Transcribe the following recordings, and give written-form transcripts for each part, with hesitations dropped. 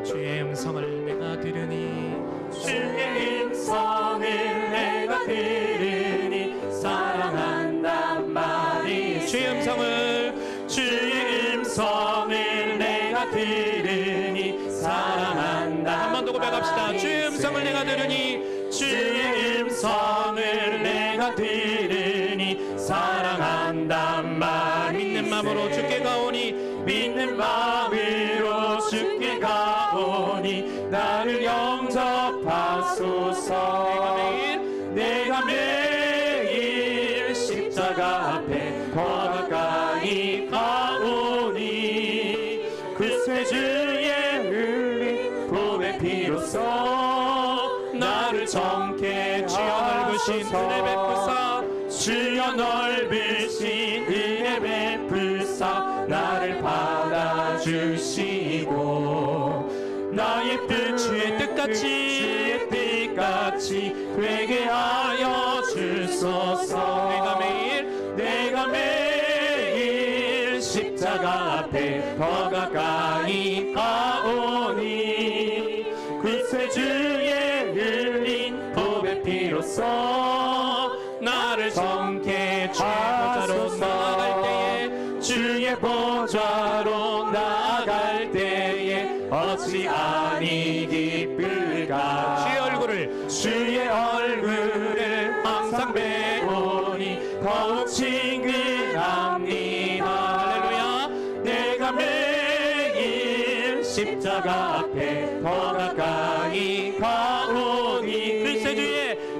주의 음성을 내가 들으니 주의 음성을 내가 들으니 사랑한단 말이세. 주의 음성을 내가 들으니 사랑한단 한 번 더 고백합시다. 주의 음성을 내가 들으니 주의 음성을 내가 들으니 사랑한단 말이세. 믿는 마음으로 주께 가오니 믿는 마음으로 주께 가오니 나를 영접하소서. 내가 매일 십자가 앞에 더 가까이 가오니 그새 주의 흘린 봄의 피로써 나를 정케 주여 넓으신 은혜 베푸사 주여 넓으신 은혜 베푸사 나를 받아주시고 나의 뜻 주의 뜻같이 되게 하여 주소서. 내가 매일 십자가 앞에 더 가까이 가오니 그새 주의 흘린 봄의 피로써 나를 정케 주의 보좌로 나아갈 때에 어찌 아니 기쁠까. 주의 얼굴을 항상 배우니 더욱 친근합니다. 할렐루야. 내가 매일 십자가 앞에 더 가까이 가오니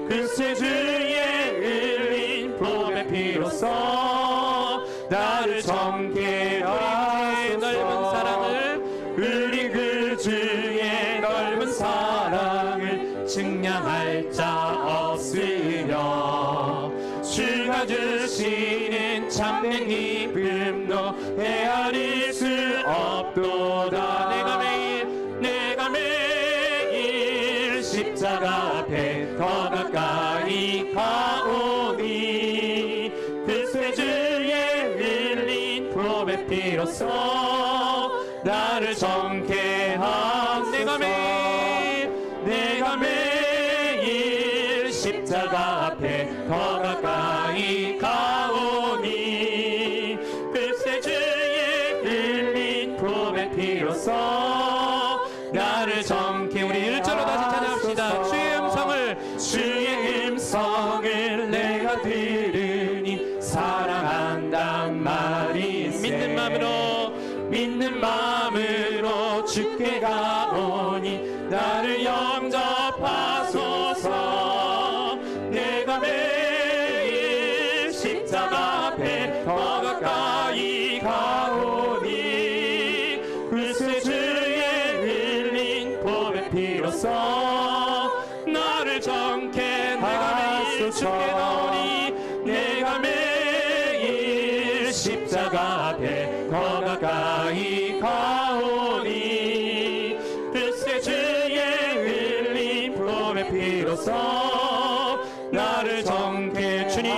글쎄 주의 흘린 봄의 피로써 나를 정케 하소서. 넓은 사랑을 우리 그 주의 넓은 사랑을 증량할 자 없으려 주가 주시는 참된 기쁨도 헤아릴 수 없도다. 내가 매일 십자가 앞에 더 가까이 가오니 글쎄 주의 흘린 봄의 피로써 나를 정케 하소서. 내가 매일 십자가 앞에 더 가까이 가오니 글쎄 주의 흘린 봄의 피로써 나를 정케. 우리 1절로 다시 찬양합시다. 주의 음성을 내가 들으니 사랑한단 말이세. 믿는 마음으로 주께 가오니 나를 영접하소서. 내가 매일 십자가 앞에 더 가까이 가오니 글쎄 주의 흘린 봄의 피로써 나를 정케 하소서. 내가 매일 십자가 앞에 더 가까이 가오니 글쎄 주의 흘린 봄의 피로써 나를 정케. 주님,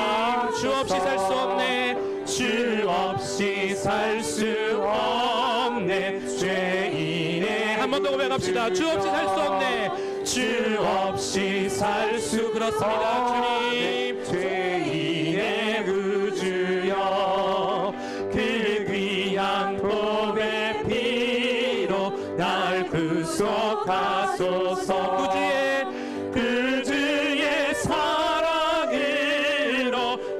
주 없이 살 수 없네. 주 없이 살 수 없네. 죄인의 한 번 더 고백합시다. 주 없이 살 수 없네. 주 없이 살 수 그렇습니다. 주님, 죄인의 구주여 그 귀한 봄의 피로 날 구속하소서. 그주의 사랑으로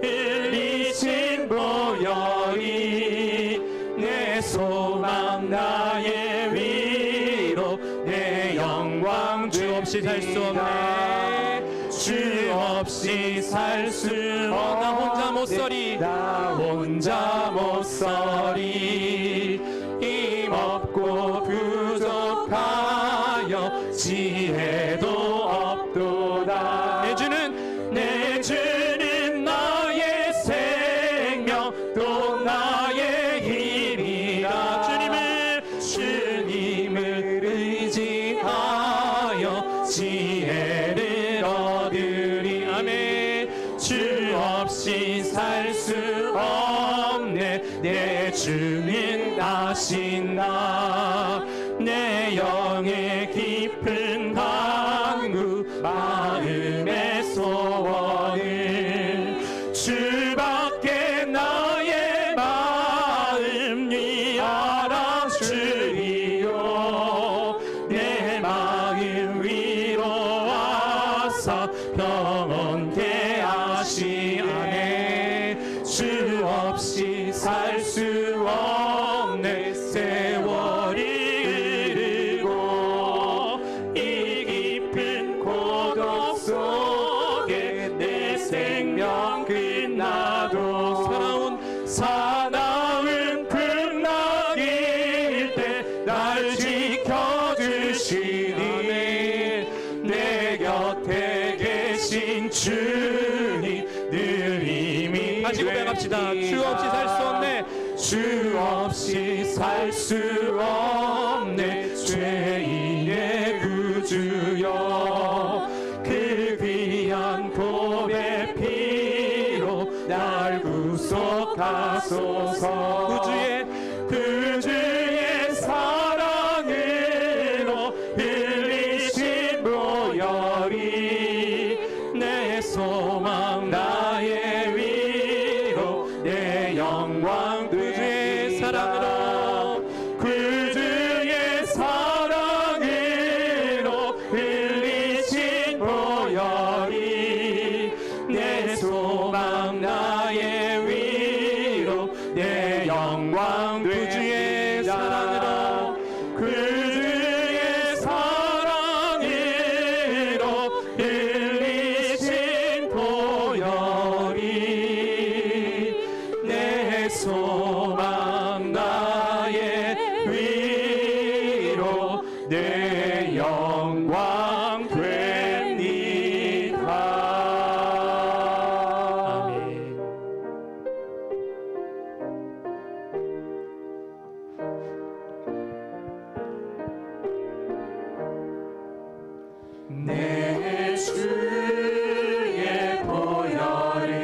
흘리신 보혈이 내 소망 나의 위로 내 영광. 주 없이 살 수 없네. 주 없이 살 수 없네. 나 혼자 못 서리. 나 혼자 못 서리. 힘없고 부족하여 지혜도 없도다. 내 주는 나의 생명 또 나의 힘이다. 주님을 의지하여 지혜를 얻으리. 아멘. 주 없이 살 수 없네. 내 주는 아신다. 내 영 성령의 깊은 강구 마음의 소원을 주밖에 나의 마음이 알아주리요 내 마음 위로하사 평온케 하시네 주 없이 살 수 없네 세월이 흐르고 이 깊은 고독 속에 내 생명 끝나도 사나운 풍랑일 때 날 지켜주시니 내 곁에 계신 주님 늘 이미 다시 고백합시다. 주 없이 살 수 없네. 주 없이 살 수 없네 죄인의 구주여 그 귀한 보배 피로 날 구속하소서 구주의 사랑으로 흘리신 보혈이 내 소망 나의 위로 내 영광 구주의 사랑으로 구주의 사랑으로 흘리신 보혈이 내 소망 나의 위로 내 영광 구주의 사랑으로 구주의 사랑으로 흘리신 보혈이 내 소망 나의 위로 내 영광 됩니다. 아멘. 내 주의 보혈은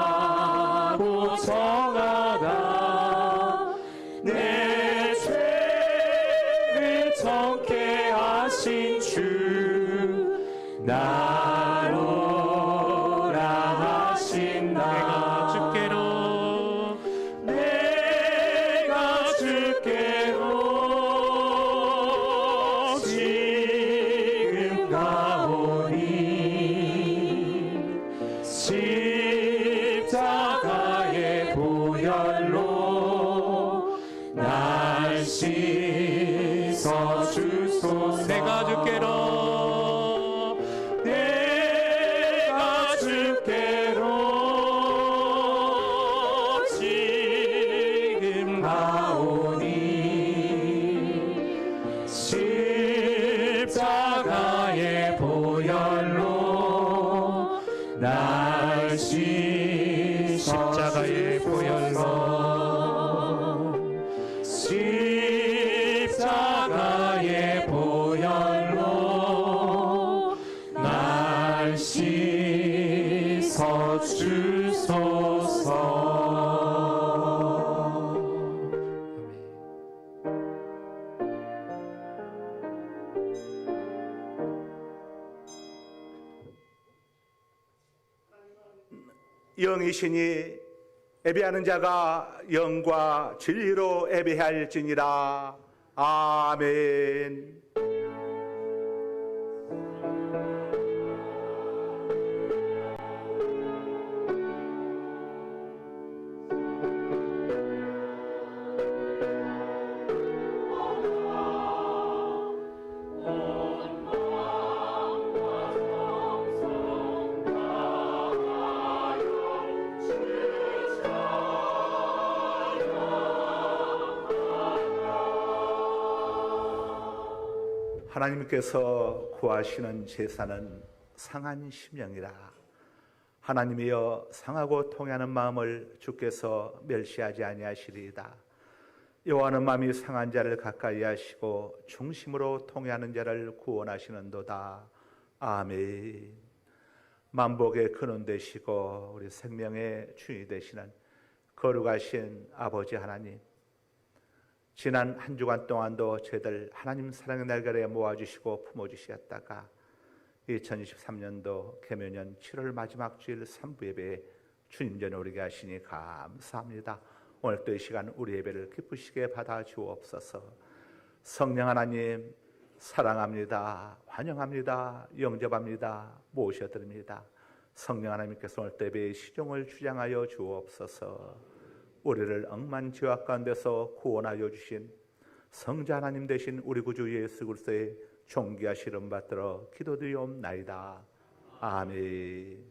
정하고 정하다 내 죄를 정케 하신 주 나로라 하신다 내가 주께로 지금 가오니 십자가의 보혈로 날 씻어 주소서 내가 주께로 내가 주께로 지금 가오니 십자가의 보혈로 날 씻어 십자가의 십자가의 보혈로 날 씻어 주소서. 영이시니 예배하는 자가 영과 진리로 예배할지니라. 아멘. 하나님께서 구하시는 제사는 상한 심령이라. 하나님이여 상하고 통하는 마음을 주께서 멸시하지 아니하시리이다. 여호와는 마음이 상한 자를 가까이 하시고 중심으로 통하는 자를 구원하시는도다. 아멘. 만복의 근원 되시고 우리 생명의 주인이 되시는 거룩하신 아버지 하나님, 지난 한 주간 동안도 저희들 하나님 사랑의 날개에 모아주시고 품어주셨다가 2023년도 개묘년 7월 마지막 주일 3부 예배에 주님 전에 오르게 하시니 감사합니다. 오늘 또 이 시간 우리 예배를 기쁘시게 받아 주옵소서. 성령 하나님 사랑합니다. 환영합니다. 영접합니다. 모셔드립니다. 성령 하나님께서 오늘 또 예배의 시종을 주장하여 주옵소서. 우리를 억만지와 가운데서 구원하여 주신 성자 하나님 되신 우리 구주 예수 그리스도의 존귀하신 이름 받들어 기도드리옵나이다. 아멘.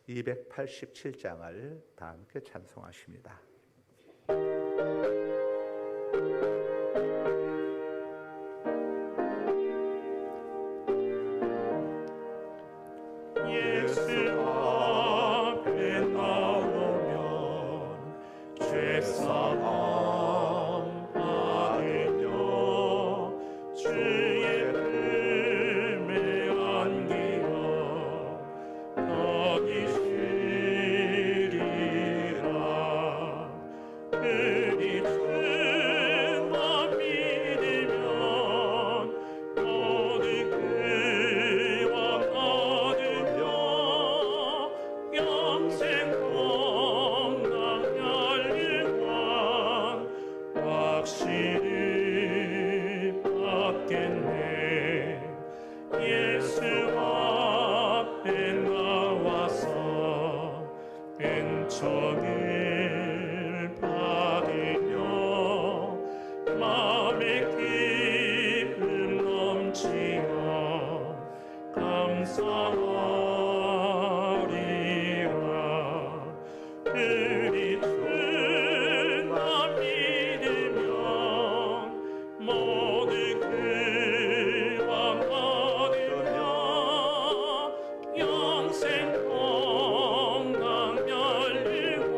287장을 다 함께 찬송하십니다. 예수 앞에 나오면 죄사함 받으며 주의 품에 안기어 너희 쉬리라. 그리 주만 믿으면 모든 그와 얻으며 영생 건강 열리만 확실히 받겠네. 예수 앞에 나와서 은총을 받으며 마음의 기쁨 넘치며 감사하리라. 그리 주만 믿으면 모든 그와 얻으며 영생 건강 열리만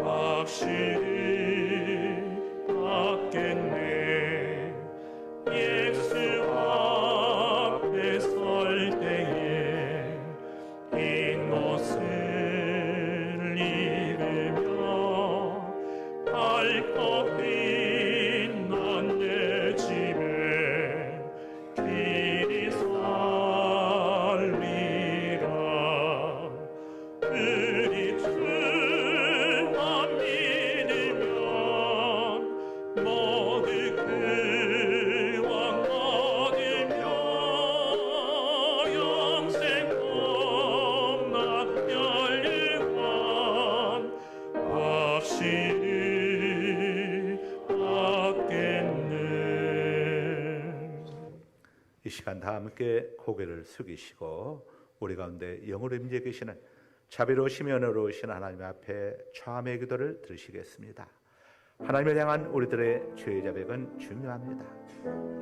확실히 받겠네. 예수 앞에 설 때에 흰 옷을 입으며 밝고 빛난 내 집에 길이 살리라. 그리 주만 믿으면 모든 그와 얻으며 영생 건강 열리만 확실히 받겠네. 이 시간 다 함께 고개를 숙이시고 우리 가운데 영으로 임재 계시는 자비로우시며 은혜로우신 하나님 앞에 처함의 기도를 들으시겠습니다. 하나님을 향한 우리들의 죄의 자백은 중요합니다.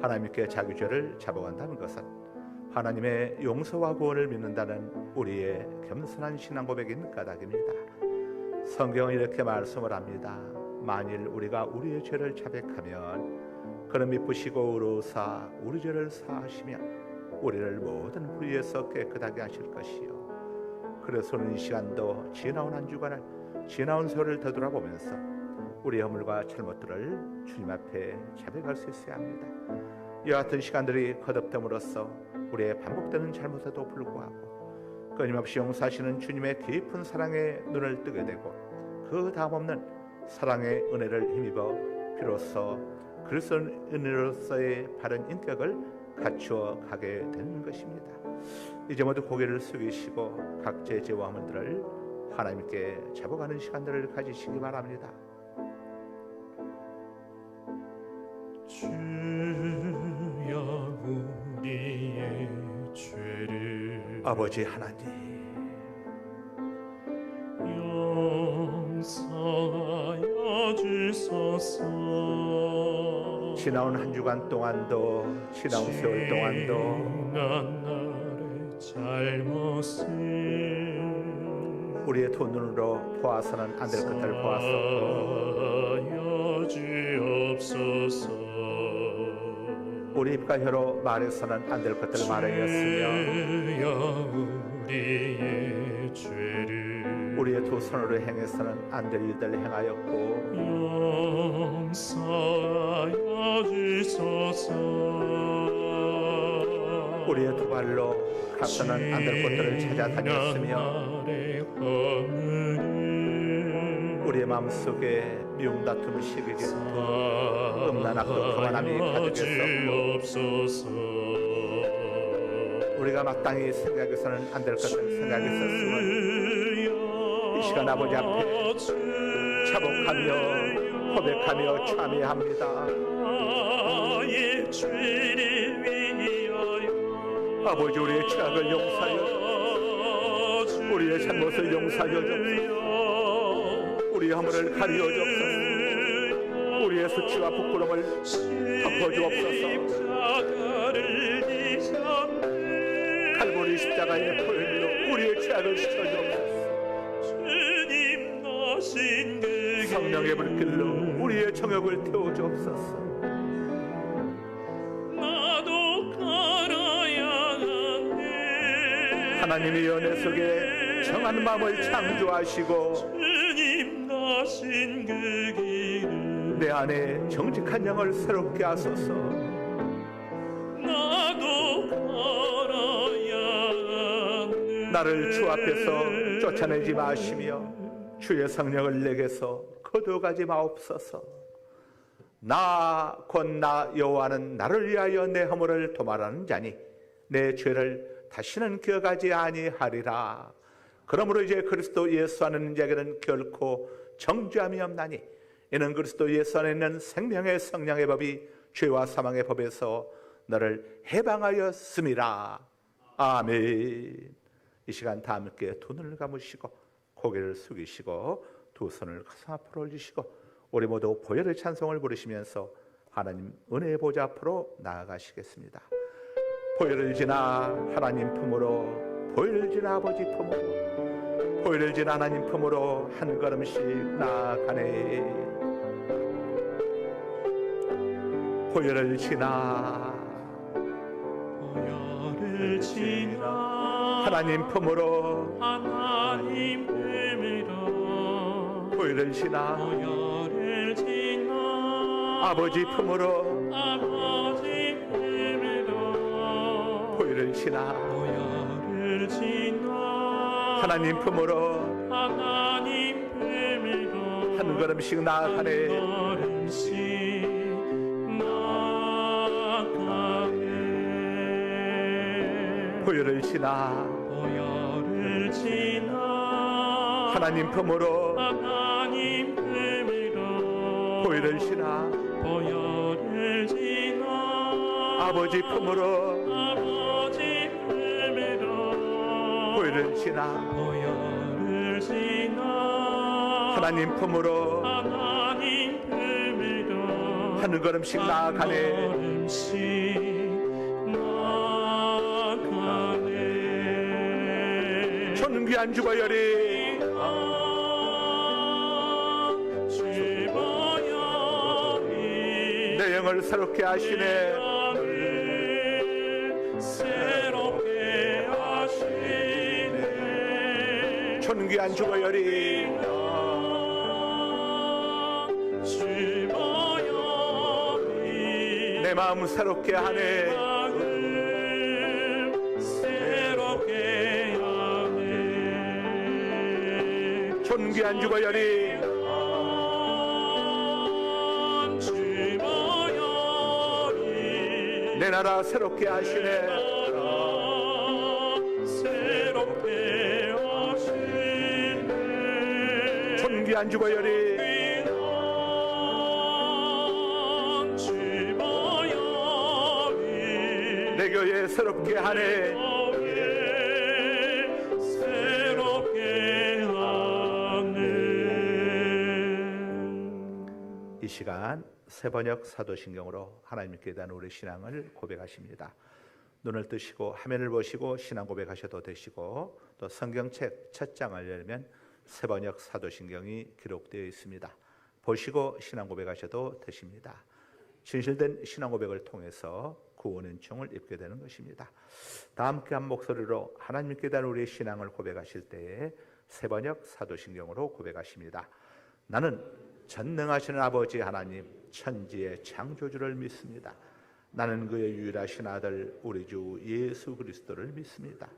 하나님께 자기 죄를 자복한다는 것은 하나님의 용서와 구원을 믿는다는 우리의 겸손한 신앙 고백인 까닭입니다. 성경은 이렇게 말씀을 합니다. 만일 우리가 우리의 죄를 자백하면 그는 미쁘시고 의로우사 우리 죄를 사하시며 우리를 모든 불의에서 깨끗하게 하실 것이요. 그래서 오늘 이 시간도 지나온 한 주간을 지나온 세월을 되돌아보면서 우리의 허물과 잘못들을 주님 앞에 자백할 수 있어야 합니다. 이와 같은 시간들이 거듭됨으로써 우리의 반복되는 잘못에도 불구하고 끊임없이 용서하시는 주님의 깊은 사랑에 눈을 뜨게 되고 그 다음 없는 사랑의 은혜를 힘입어 비로소 그리스도 은혜로서의 바른 인격을 갖추어 가게 되는 것입니다. 이제 모두 고개를 숙이시고 각자의 죄와 허물들을 하나님께 자복하는 시간들을 가지시기 바랍니다. 주여 우리의 죄를 아버지 하나님, 용서하여 주소서. 지나온 한 주간 동안도 지나온 세월 동안도 지난 날의 잘못을 우리의 두 눈으로 보아서는 안 될 것들을 보았었고 사하여 주옵소서. 우리 입과 혀로 말해서는 안 될 것들을 말하였으며 주여 우리의 죄를 우리의 두 손으로 행해서는 안 될 일들 행하였고 용서하여 주소서. 우리의 두 발로 가서는 안 될 곳들을 찾아다녔으며 우리의 마음속에 미움 다툼 시기 질투 음란악도 교만함이 가득했었고 우리가 마땅히 생각해서는 안 될 것을 생각했었으면 이 시간 아버지 앞에 자복하며 고백하며 참회합니다. 아버지 우리의 죄악을 용서하여 우리의 잘못을 용서하여 주옵소서. 우리의 허물을 가리어 주옵소서. 우리의 수치와 부끄러움을 덮어주옵소서. 칼보리 십자가의 보혈로 우리의 죄악을 씻어주옵소서. 성령의 불길로 우리의 정욕을 태워주옵소서. 하나님의 연애 속에 정한 마음을 창조하시고 내 안에 정직한 영을 새롭게 하소서. 나를 주 앞에서 쫓아내지 마시며 주의 성령을 내게서 거두어가지 마옵소서. 나 곧 나 여호와는 나를 위하여 내 허물을 도말하는 자니 내 죄를 다시는 기억하지 아니하리라. 그러므로 이제 그리스도 예수 안에 자에게는 결코 정죄함이 없나니 이는 그리스도 예수 안에 있는 생명의 성령의 법이 죄와 사망의 법에서 너를 해방하였음이라. 아멘. 이 시간 다 함께 두 눈을 감으시고 고개를 숙이시고 두 손을 가슴 앞으로 올리시고 우리 모두 보혈의 찬송을 부르시면서 하나님 은혜의 보좌 앞으로 나아가시겠습니다. 보혈을 지나 하나님 품으로, 보혈을 지나 아버지 품으로, 보혈을 지나 하나님 품으로 한 걸음씩 나아가네. 보혈을 지나 하나님 품으로, 하나님 품으로, 보혈을 지나 보혈을 지나 아버지 품으로, 아버지 품으로, 보혈을 지나 보혈을 지나 하나님 품으로 하나님 품으로 한 걸음씩 나아가네. 걸음씩 나아가네. 보혈을 지나 보혈을 지나 하나님 품으로, 하나님 품으로, 보혈을 지나 보혈을 지나 아버지 품으로, 아버지 품으로, 보혈을 지나 보혈을 지나 하나님 품으로 하나님 품으로 한 걸음씩 나아가네. 걸음씩 나아가네. 존귀한 주보혈이 주보혈이 내 영을 새롭게 하시네. 새롭게 하시네. 존귀한 주보혈이 주보혈이 내 마음 새롭게 하네. 새롭게 하네. 존귀한 주보혈이 주보혈이 내 나라 새롭게 하시네. 새롭게 하시네. 존귀한 주보혈이 주보혈이 내 교회 새롭게 하네. 새롭게 하네. 이 시간 세번역 사도신경으로 하나님께 대한 우리 신앙을 고백하십니다. 눈을 뜨시고 화면을 보시고 신앙 고백하셔도 되시고 또 성경책 첫 장을 열면 세번역 사도신경이 기록되어 있습니다. 보시고 신앙 고백하셔도 되십니다. 진실된 신앙 고백을 통해서 구원의 종을 입게 되는 것입니다. 다 함께 한 목소리로 하나님께 대한 우리의 신앙을 고백하실 때에 세번역 사도신경으로 고백하십니다. 나는 전능하시는 아버지 하나님 천지의 창조주를 믿습니다. 나는 그의 유일하신 아들 우리 주 예수 그리스도를 믿습니다.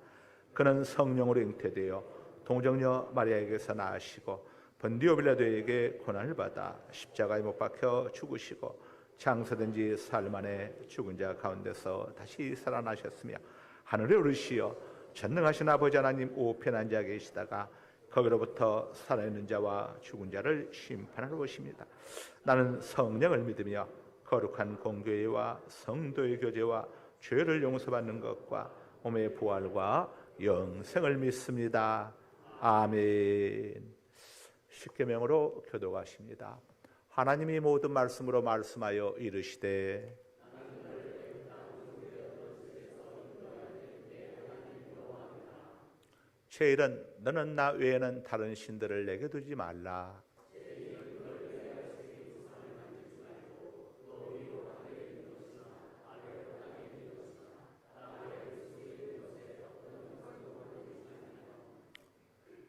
그는 성령으로 잉태되어 동정녀 마리아에게서 나으시고 본디오 빌라도에게 고난을 받아 십자가에 못 박혀 죽으시고 장사된 지 사흘 만에 죽은 자 가운데서 다시 살아나셨으며 하늘에 오르시어 전능하신 아버지 하나님 우편한 자 계시다가 거기로부터 살아있는 자와 죽은 자를 심판하러 오십니다. 나는 성령을 믿으며 거룩한 공교회와 성도의 교제와 죄를 용서받는 것과 몸의 부활과 영생을 믿습니다. 아멘. 십계명으로 교도하십니다. 하나님이 모든 말씀으로 말씀하여 이르시되 제1은 너는 나 외에는 다른 신들을 내게 두지 말라.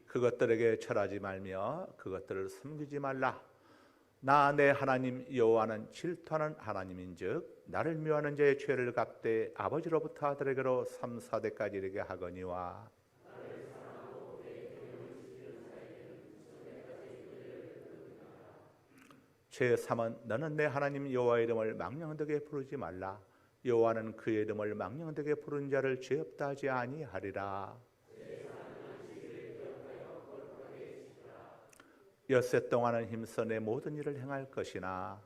그것들에게 절하지 말며 그것들을 섬기지 말라. 나 내 하나님 여호와는 질투하는 하나님인즉 나를 미워하는 자의 죄를 갚되 아버지로부터 아들에게로 3, 4대까지 이르게 하거니와 제3은 너는 내 하나님 여호와의 이름을 망령되게 부르지 말라. 여호와는 그의 이름을 망령되게 부르는 자를 죄 없다 하지 아니하리라. 엿새 동안은 힘써 내 모든 일을 행할 것이나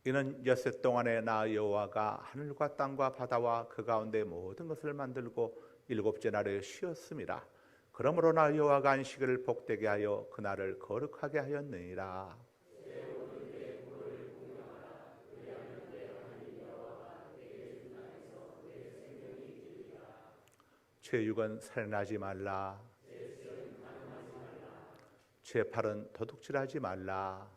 이는 엿새 동안에 나 여호와가 하늘과 땅과 바다와 그 가운데 모든 것을 만들고 일곱째 날에 쉬었음이라. 그러므로 나 여호와가 안식일을 복되게 하여 그날을 거룩하게 하였느니라. 제6은 살인하지 말라. 제8은 도둑질하지 말라.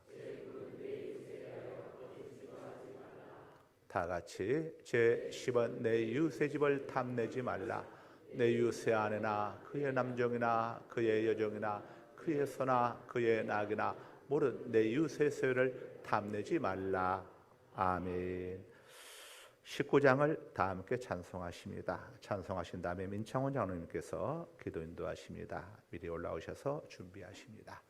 다 같이 제10은 내 이웃의 집을 탐내지 말라. 내 이웃의 아내나 그의 남종이나 그의 여종이나 그의 소나 그의 낙이나 모든 내 이웃의 소유를 탐내지 말라. 아멘. 19장을 다 함께 찬송하십니다. 찬송하신 다음에 민창원 장로님께서 기도 인도하십니다. 미리 올라오셔서 준비하십니다.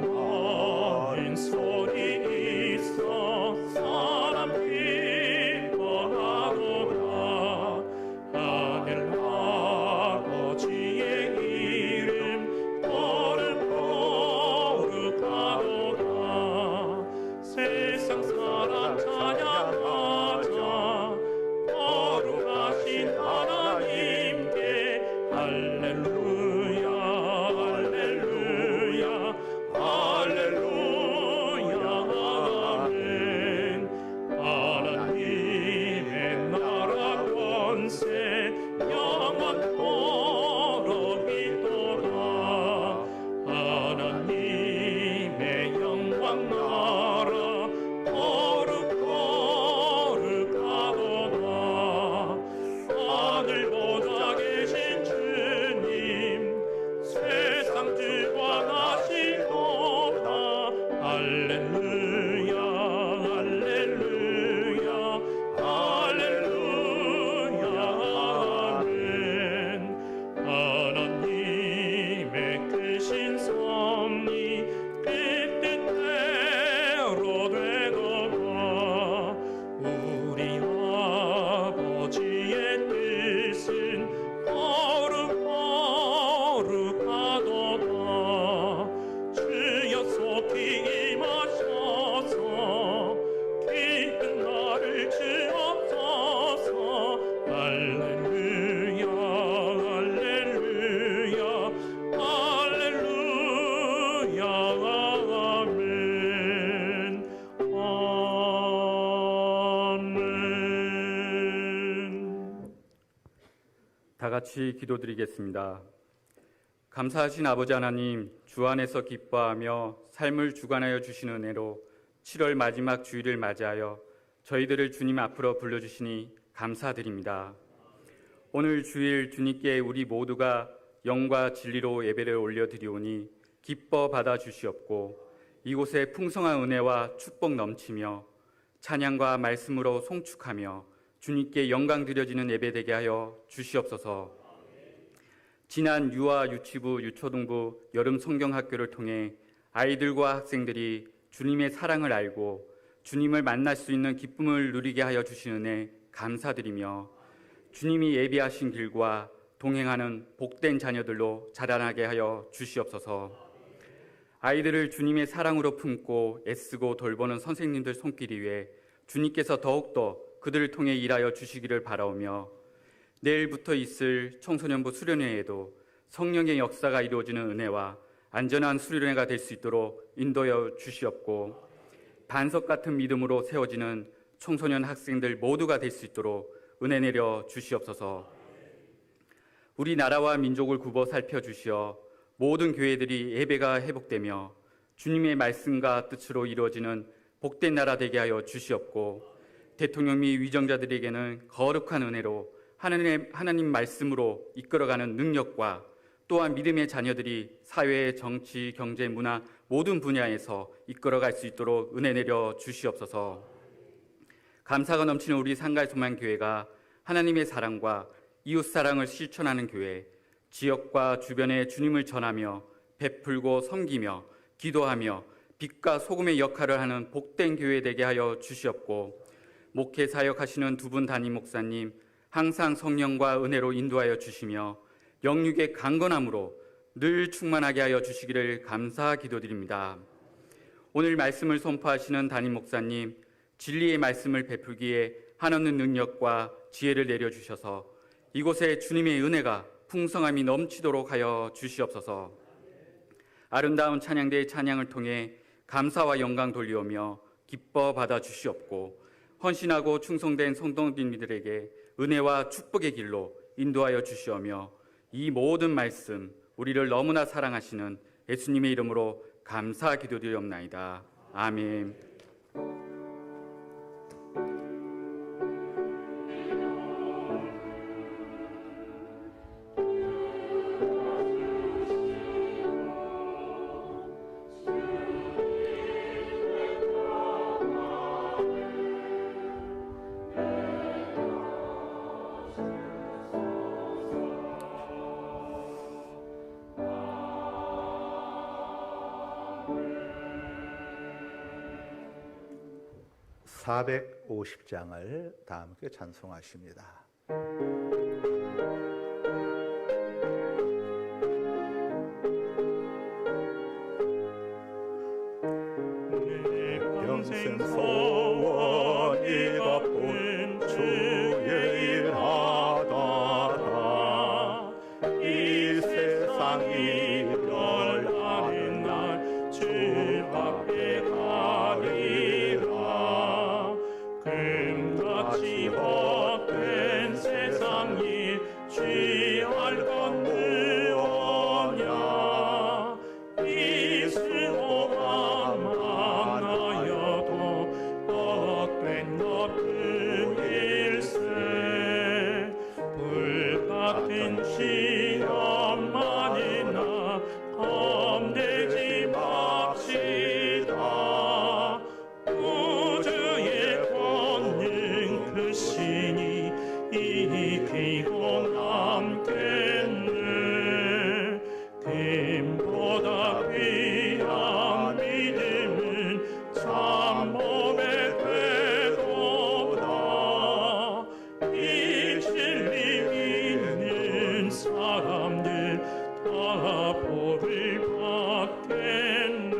찬송하는 소리 있어 사람 기뻐하도다. 하늘 아버지의 이름 거룩하도다. 세상 사람 찬양하자. 거룩하신 하나님께 할렐루야 할렐루야 아멘. 하나님의 나라 권세 영원토록 있도다. 하나님의 영광 나라 거룩하도다. 하늘보다 계신 주님 같이 기도드리겠습니다. 감사하신 아버지 하나님, 주 안에서 기뻐하며 삶을 주관하여 주시는 은혜로 7월 마지막 주일을 맞이하여 저희들을 주님 앞으로 불러주시니 감사드립니다. 오늘 주일 주님께 우리 모두가 영과 진리로 예배를 올려드리오니 기뻐 받아주시옵고 이곳에 풍성한 은혜와 축복 넘치며 찬양과 말씀으로 송축하며 주님께 영광 드려지는 예배 되게 하여 주시옵소서. 지난 유아, 유치부, 유초등부 여름 성경학교를 통해 아이들과 학생들이 주님의 사랑을 알고 주님을 만날 수 있는 기쁨을 누리게 하여 주신 은혜 감사드리며 주님이 예비하신 길과 동행하는 복된 자녀들로 자라나게 하여 주시옵소서. 아이들을 주님의 사랑으로 품고 애쓰고 돌보는 선생님들 손길 위에 주님께서 더욱더 그들을 통해 일하여 주시기를 바라오며 내일부터 있을 청소년부 수련회에도 성령의 역사가 이루어지는 은혜와 안전한 수련회가 될 수 있도록 인도하여 주시옵고 반석 같은 믿음으로 세워지는 청소년 학생들 모두가 될 수 있도록 은혜 내려 주시옵소서. 우리나라와 민족을 굽어 살펴주시어 모든 교회들이 예배가 회복되며 주님의 말씀과 뜻으로 이루어지는 복된 나라 되게 하여 주시옵고 대통령 및 위정자들에게는 거룩한 은혜로 하나님 말씀으로 이끌어가는 능력과 또한 믿음의 자녀들이 사회, 정치, 경제, 문화 모든 분야에서 이끌어갈 수 있도록 은혜 내려 주시옵소서. 감사가 넘치는 우리 상가소망교회가 하나님의 사랑과 이웃사랑을 실천하는 교회, 지역과 주변에 주님을 전하며 베풀고 섬기며 기도하며 빛과 소금의 역할을 하는 복된 교회 되게 하여 주시옵고 목회 사역하시는 두 분 담임 목사님 항상 성령과 은혜로 인도하여 주시며 영육의 강건함으로 늘 충만하게 하여 주시기를 감사 기도드립니다. 오늘 말씀을 선포하시는 담임 목사님 진리의 말씀을 베풀기에 한없는 능력과 지혜를 내려주셔서 이곳에 주님의 은혜가 풍성함이 넘치도록 하여 주시옵소서. 아름다운 찬양대의 찬양을 통해 감사와 영광 돌리오며 기뻐 받아 주시옵고 헌신하고 충성된 성도님들에게 은혜와 축복의 길로 인도하여 주시오며 이 모든 말씀 우리를 너무나 사랑하시는 예수님의 이름으로 감사 기도드리옵나이다. 아멘. (450장을) 다 함께 찬송하십니다. 내 평생 소원이 갚은 주의 일하다가 이 세상이 멸하는 날 주 앞에 가리라. 금같이 헛된 세상이 취할 건 무엇냐. 이 수고가 많아여도 헛된 것은 일세. 불같은 시험만이나 겁내지 맙시다. 우주의 권능 그 신이 이기고 남겠네. 금보다 귀한 믿음은 참몸에 되도다. 이 진리 믿는 사람들 다 복을 받겠네.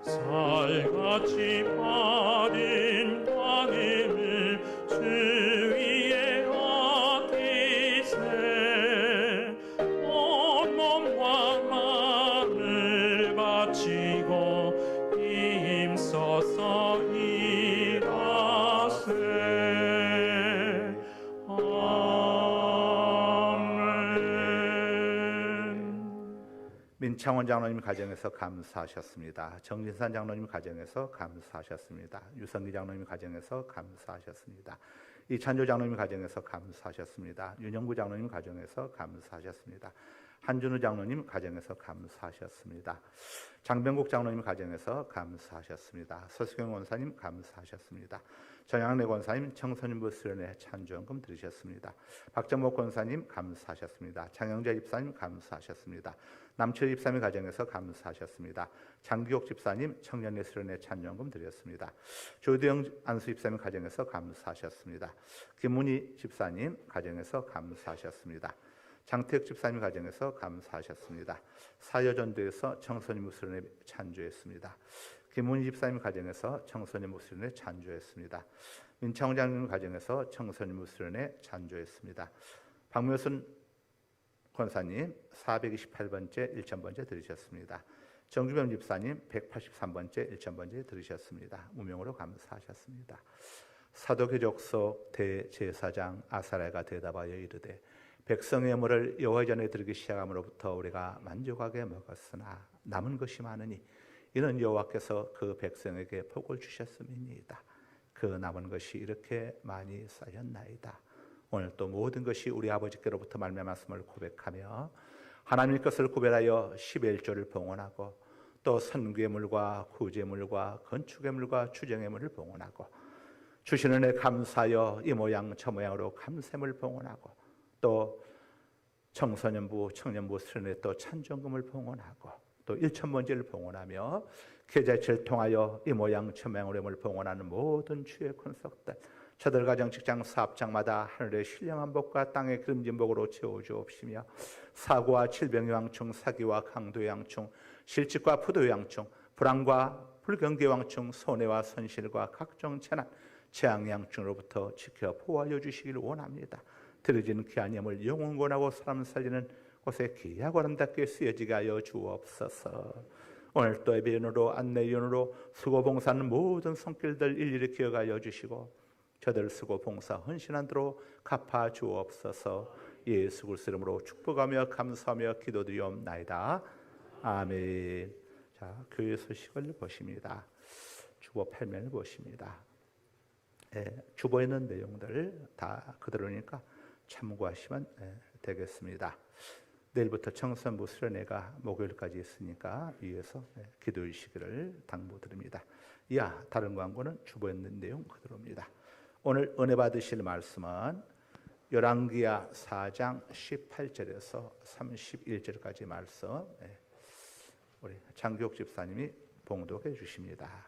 살같이 바른 땅임을 주 위에 얻으세. 온 몸과 마음을 바치고 힘써서 일하세. 아멘. 민창원 장로님 가정에서 감사하셨습니다. 정진산 장로님 가정에서 감사하셨습니다. 유성기 장로님 가정에서 감사하셨습니다. 이찬조 장로님 가정에서 감사하셨습니다. 윤영구 장로님 가정에서 감사하셨습니다. 한준우 장로님 가정에서 감사하셨습니다. 장병국 장로님 가정에서 감사하셨습니다. 서수경 권사님 감사하셨습니다. 정양래 권사님 청소년부 수련회 찬주원금 들으셨습니다. 박정목 권사님 감사하셨습니다. 장영재 집사님 감사하셨습니다. 남철 집사님 가정에서 감사하셨습니다. 장기옥 집사님 청년의 수련회 찬주원금 드렸습니다. 조대영 안수 집사님 가정에서 감사하셨습니다. 김문희 집사님 가정에서 감사하셨습니다. 장태혁 집사님 가정에서 감사하셨습니다. 사여전도에서 청소년 무술원에 찬주했습니다. 김문희 집사님 가정에서 청소년 무술원에 찬주했습니다. 민창원 장로님 가정에서 청소년 무술원에 찬주했습니다. 박묘순 권사님 428번째 1000번째 들으셨습니다. 정주병 집사님 183번째 1000번째 들으셨습니다. 무명으로 감사하셨습니다. 사도계족속 대제사장 아사랴가 대답하여 이르되 백성의 물을 여호와 전에 들기 시작함으로부터 우리가 만족하게 먹었으나 남은 것이 많으니 이는 여호와께서 그 백성에게 복을 주셨음이니이다. 그 남은 것이 이렇게 많이 쌓였나이다. 오늘 또 모든 것이 우리 아버지께로부터 말미암았음을 고백하며 하나님의 것을 구별하여 11조를 봉헌하고 또 선구의물과 구제물과 건축의물과 주정의물을 봉헌하고 주시는 애 감사하여 이 모양 저 모양으로 감샘을 봉헌하고 또 청소년부 청년부 수련회 또 찬정금을 봉헌하고 또 1000번제를 봉헌하며 계좌이체를 통하여 이 모양 저 모양으로 봉헌하는 모든 주의 권속들 저들 가정 직장 사업장마다 하늘의 신령한 복과 땅의 기름진 복으로 채워주옵시며 사고와 질병의 왕충 사기와 강도의 왕충 실직과 부도의 왕충 불안과 불경기의 왕충 손해와 손실과 각종 재난 재앙의 왕충으로부터 지켜 보호하여 주시기를 원합니다. 들어진 귀한 예물 영원권하고 사람 살리는 곳에 귀하고 아름답게 쓰여지게 하여 주옵소서. 오늘 또 예배연으로 안내연으로 수고 봉사하는 모든 손길들 일일이 기억하여 주시고 저들 수고 봉사 헌신한 대로 갚아 주옵소서. 예수 그리스도 이름으로 축복하며 감사하며 기도드리옵나이다. 아멘. 자, 교회 소식을 보십니다. 주보 8면을 보십니다. 주보에 있는 내용들 다 그대로니까 참고하시면 되겠습니다. 내일부터 청소년부 수련회가 목요일까지 있으니까 위에서 기도해 주시기를 당부드립니다. 이하 다른 광고는 주보에 있는 내용 그대로입니다. 오늘 은혜 받으실 말씀은 열왕기하 4장 18절에서 31절까지 말씀 우리 장기옥 집사님이 봉독해 주십니다.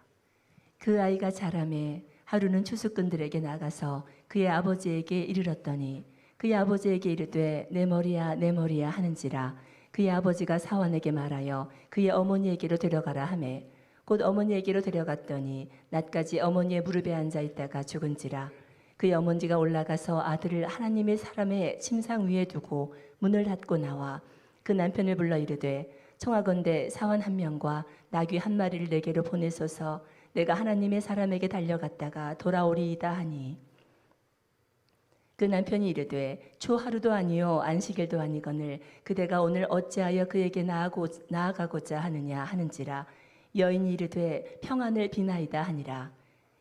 그 아이가 자라매 하루는 추수꾼들에게 나가서 그의 아버지에게 이르렀더니 그의 아버지에게 이르되 내 머리야 내 머리야 하는지라 그의 아버지가 사환에게 말하여 그의 어머니에게로 데려가라 하매 곧 어머니에게로 데려갔더니 낮까지 어머니의 무릎에 앉아 있다가 죽은지라 그의 어머니가 올라가서 아들을 하나님의 사람의 침상 위에 두고 문을 닫고 나와 그 남편을 불러 이르되 청하건대 사환 한 명과 나귀 한 마리를 내게로 보내소서 내가 하나님의 사람에게 달려갔다가 돌아오리이다 하니 그 남편이 이르되 초 하루도 아니요 안식일도 아니거늘 그대가 오늘 어찌하여 그에게 나아가고자 하느냐 하는지라 여인이 이르되 평안을 비나이다 하니라.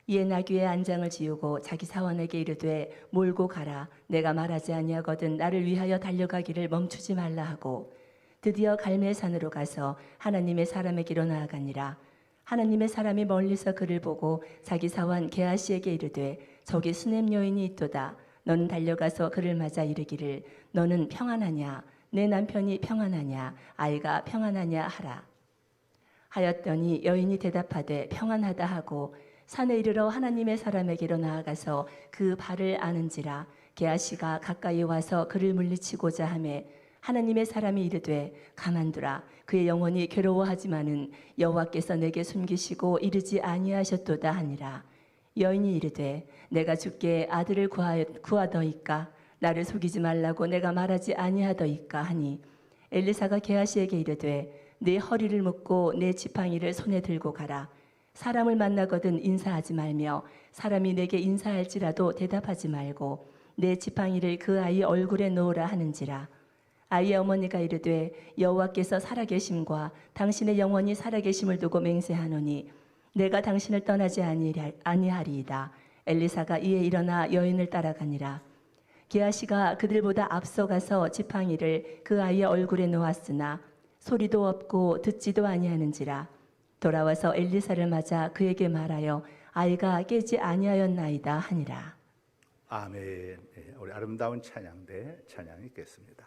이에 나귀의 안장을 지우고 자기 사원에게 이르되 몰고 가라 내가 말하지 아니하거든 나를 위하여 달려가기를 멈추지 말라 하고 드디어 갈멜산으로 가서 하나님의 사람에게로 나아가니라. 하나님의 사람이 멀리서 그를 보고 자기 사원 게하시에게 이르되 저기 수냄 여인이 있도다. 너는 달려가서 그를 맞아 이르기를 너는 평안하냐 내 남편이 평안하냐 아이가 평안하냐 하라. 하였더니 여인이 대답하되 평안하다 하고 산에 이르러 하나님의 사람에게로 나아가서 그 발을 아는지라 게하시가 가까이 와서 그를 물리치고자 하매 하나님의 사람이 이르되 가만두라 그의 영혼이 괴로워하지만은 여호와께서 내게 숨기시고 이르지 아니하셨도다 하니라. 여인이 이르되 내가 주께 아들을 구하더이까 나를 속이지 말라고 내가 말하지 아니하더이까 하니 엘리사가 게하시에게 이르되 내 허리를 묶고 내 지팡이를 손에 들고 가라. 사람을 만나거든 인사하지 말며 사람이 내게 인사할지라도 대답하지 말고 내 지팡이를 그 아이 얼굴에 놓으라 하는지라. 아이의 어머니가 이르되 여호와께서 살아계심과 당신의 영원히 살아계심을 두고 맹세하노니 내가 당신을 떠나지 아니하리이다. 엘리사가 이에 일어나 여인을 따라가니라. 게하시가 그들보다 앞서가서 지팡이를 그 아이의 얼굴에 놓았으나 소리도 없고 듣지도 아니하는지라. 돌아와서 엘리사를 맞아 그에게 말하여 아이가 깨지 아니하였나이다 하니라. 아멘. 예, 우리 아름다운 찬양대 찬양이 있겠습니다.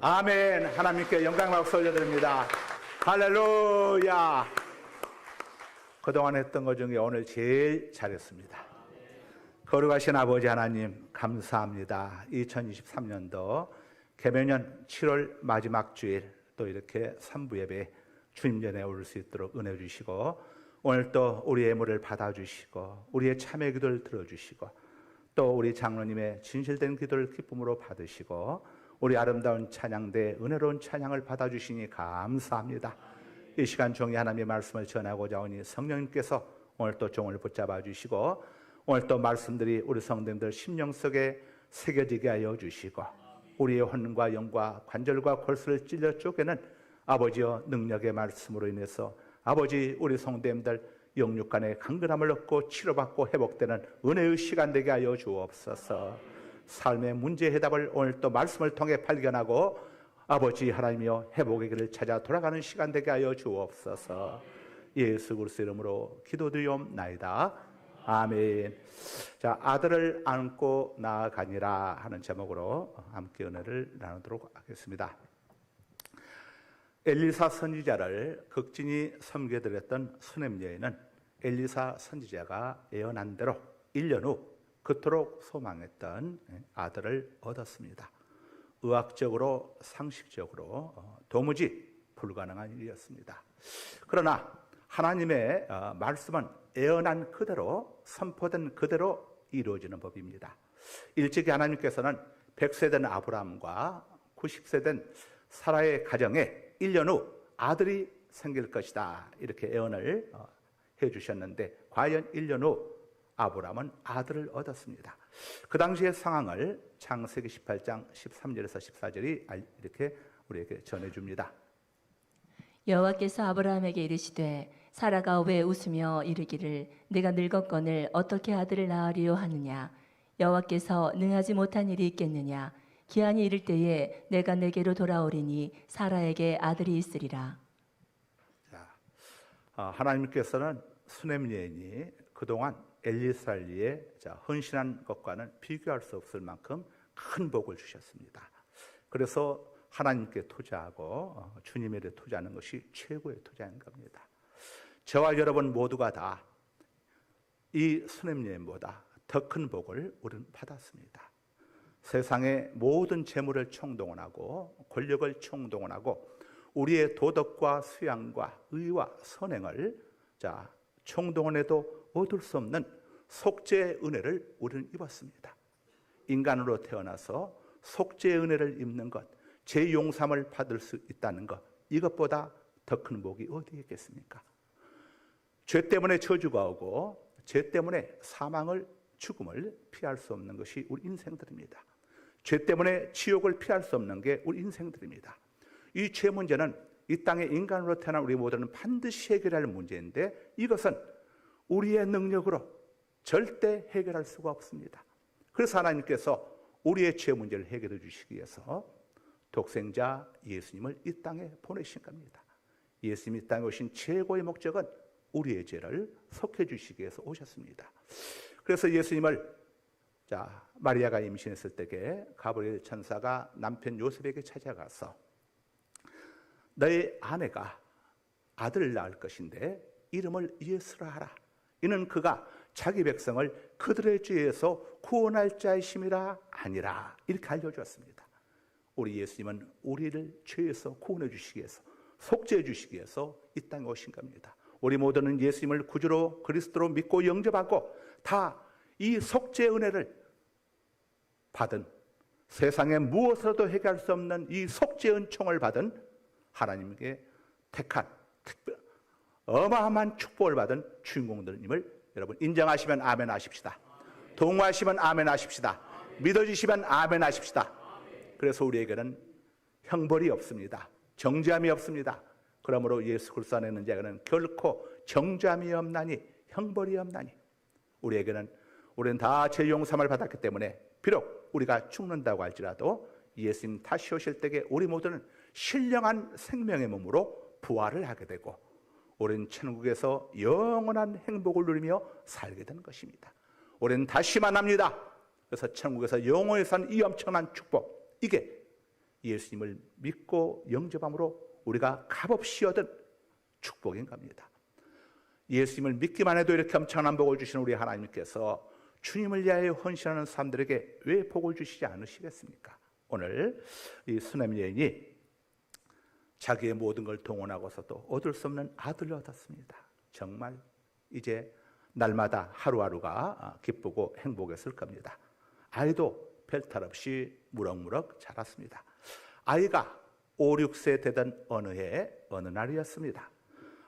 아멘. 하나님께 영광 박수 올려드립니다. 할렐루야. 그동안 했던 것 중에 오늘 제일 잘했습니다. 거룩하신 아버지 하나님 감사합니다. 2023년도 개묘년 7월 마지막 주일 또 이렇게 3부 예배 주님 전에 올 수 있도록 은혜 주시고 오늘 또 우리의 예물을 받아주시고 우리의 참회 기도를 들어주시고 또 우리 장로님의 진실된 기도를 기쁨으로 받으시고 우리 아름다운 찬양대 은혜로운 찬양을 받아주시니 감사합니다. 이 시간 종이 하나님의 말씀을 전하고자 하니 성령님께서 오늘 또 종을 붙잡아 주시고 오늘 또 말씀들이 우리 성도님들 심령 속에 새겨지게 하여 주시고 우리의 혼과 영과 관절과 골수를 찔러 쪼개는 아버지여 능력의 말씀으로 인해서 아버지 우리 성도님들 영육간의 강건함을 얻고 치료받고 회복되는 은혜의 시간 되게 하여 주옵소서. 삶의 문제 해답을 오늘 또 말씀을 통해 발견하고 아버지 하나님이여 회복의 길을 찾아 돌아가는 시간 되게 하여 주옵소서. 예수 그리스도 이름으로 기도드리옵나이다. 아멘. 자, 아들을 안고 나아가니라 하는 제목으로 함께 은혜를 나누도록 하겠습니다. 엘리사 선지자를 극진히 섬겨드렸던 수넴 여인은 엘리사 선지자가 예언한 대로 1년 후 그토록 소망했던 아들을 얻었습니다. 의학적으로 상식적으로 도무지 불가능한 일이었습니다. 그러나 하나님의 말씀은 예언한 그대로 선포된 그대로 이루어지는 법입니다. 일찍이 하나님께서는 100세 된 아브라함과 90세 된 사라의 가정에 1년 후 아들이 생길 것이다 이렇게 예언을 해주셨는데 과연 1년 후 아브라함은 아들을 얻었습니다. 그 당시의 상황을 창세기 18장 13절에서 14절이 이렇게 우리에게 전해줍니다. 여호와께서 아브라함에게 이르시되 사라가 왜 웃으며 이르기를 내가 늙었거늘 어떻게 아들을 낳으리요 하느냐. 여호와께서 능하지 못한 일이 있겠느냐. 기한이 이를 때에 내가 내게로 돌아오리니 사라에게 아들이 있으리라. 하나님께서는 수넴 여인이 그동안 엘리사리에 헌신한 것과는 비교할 수 없을 만큼 큰 복을 주셨습니다. 그래서 하나님께 투자하고 주님에 대해 투자하는 것이 최고의 투자인 겁니다. 저와 여러분 모두가 다 이 수넴 여인보다 더 큰 복을 우리는 받았습니다. 세상의 모든 재물을 총동원하고 권력을 총동원하고 우리의 도덕과 수양과 의와 선행을 총동원해도 얻을 수 없는 속죄의 은혜를 우리는 입었습니다. 인간으로 태어나서 속죄의 은혜를 입는 것, 죄 용서함을 받을 수 있다는 것, 이것보다 더 큰 복이 어디 있겠습니까? 죄 때문에 저주가 오고 죄 때문에 사망을, 죽음을 피할 수 없는 것이 우리 인생들입니다. 죄 때문에 지옥을 피할 수 없는 게 우리 인생들입니다. 이 죄 문제는 이 땅에 인간으로 태어난 우리 모두는 반드시 해결할 문제인데 이것은 우리의 능력으로 절대 해결할 수가 없습니다. 그래서 하나님께서 우리의 죄 문제를 해결해 주시기 위해서 독생자 예수님을 이 땅에 보내신 겁니다. 예수님이 이 땅에 오신 최고의 목적은 우리의 죄를 속해 주시기 위해서 오셨습니다. 그래서 예수님을 마리아가 임신했을 때에 가브리엘 천사가 남편 요셉에게 찾아가서 너의 아내가 아들을 낳을 것인데 이름을 예수라 하라. 이는 그가 자기 백성을 그들의 죄에서 구원할 자이심이라 아니라 이렇게 알려주었습니다. 우리 예수님은 우리를 죄에서 구원해 주시기 위해서 속죄해 주시기 위해서 이 땅에 오신 겁니다. 우리 모두는 예수님을 구주로 그리스도로 믿고 영접하고 다 이 속죄의 은혜를 받은 세상에 무엇으로도 해결할 수 없는 이 속죄의 은총을 받은 하나님께 택한 특별 어마어마한 축복을 받은 주인공들임을 여러분 인정하시면 아멘 하십시다. 동의하시면 아멘 하십시다. 믿어주시면 아멘 하십시다. 그래서 우리에게는 형벌이 없습니다. 정죄함이 없습니다. 그러므로 예수 그리스도 안에 있는 자에게는 결코 정죄함이 없나니 형벌이 없나니 우리는 다 죄 용서함을 받았기 때문에 비록 우리가 죽는다고 할지라도 예수님 다시 오실 때에 우리 모두는 신령한 생명의 몸으로 부활을 하게 되고 우리는 천국에서 영원한 행복을 누리며 살게 되는 것입니다. 우리는 다시 만납니다. 그래서 천국에서 영원히 사는 이 엄청난 축복, 이게 예수님을 믿고 영접함으로 우리가 값없이 얻은 축복인 겁니다. 예수님을 믿기만 해도 이렇게 엄청난 복을 주시는 우리 하나님께서 주님을 위하여 헌신하는 사람들에게 왜 복을 주시지 않으시겠습니까? 오늘 이 수넴 여인이 자기의 모든 걸 동원하고서도 얻을 수 없는 아들을 얻었습니다. 정말 이제 날마다 하루하루가 기쁘고 행복했을 겁니다. 아이도 별탈 없이 무럭무럭 자랐습니다. 아이가 5, 6세 되던 어느 해 어느 날이었습니다.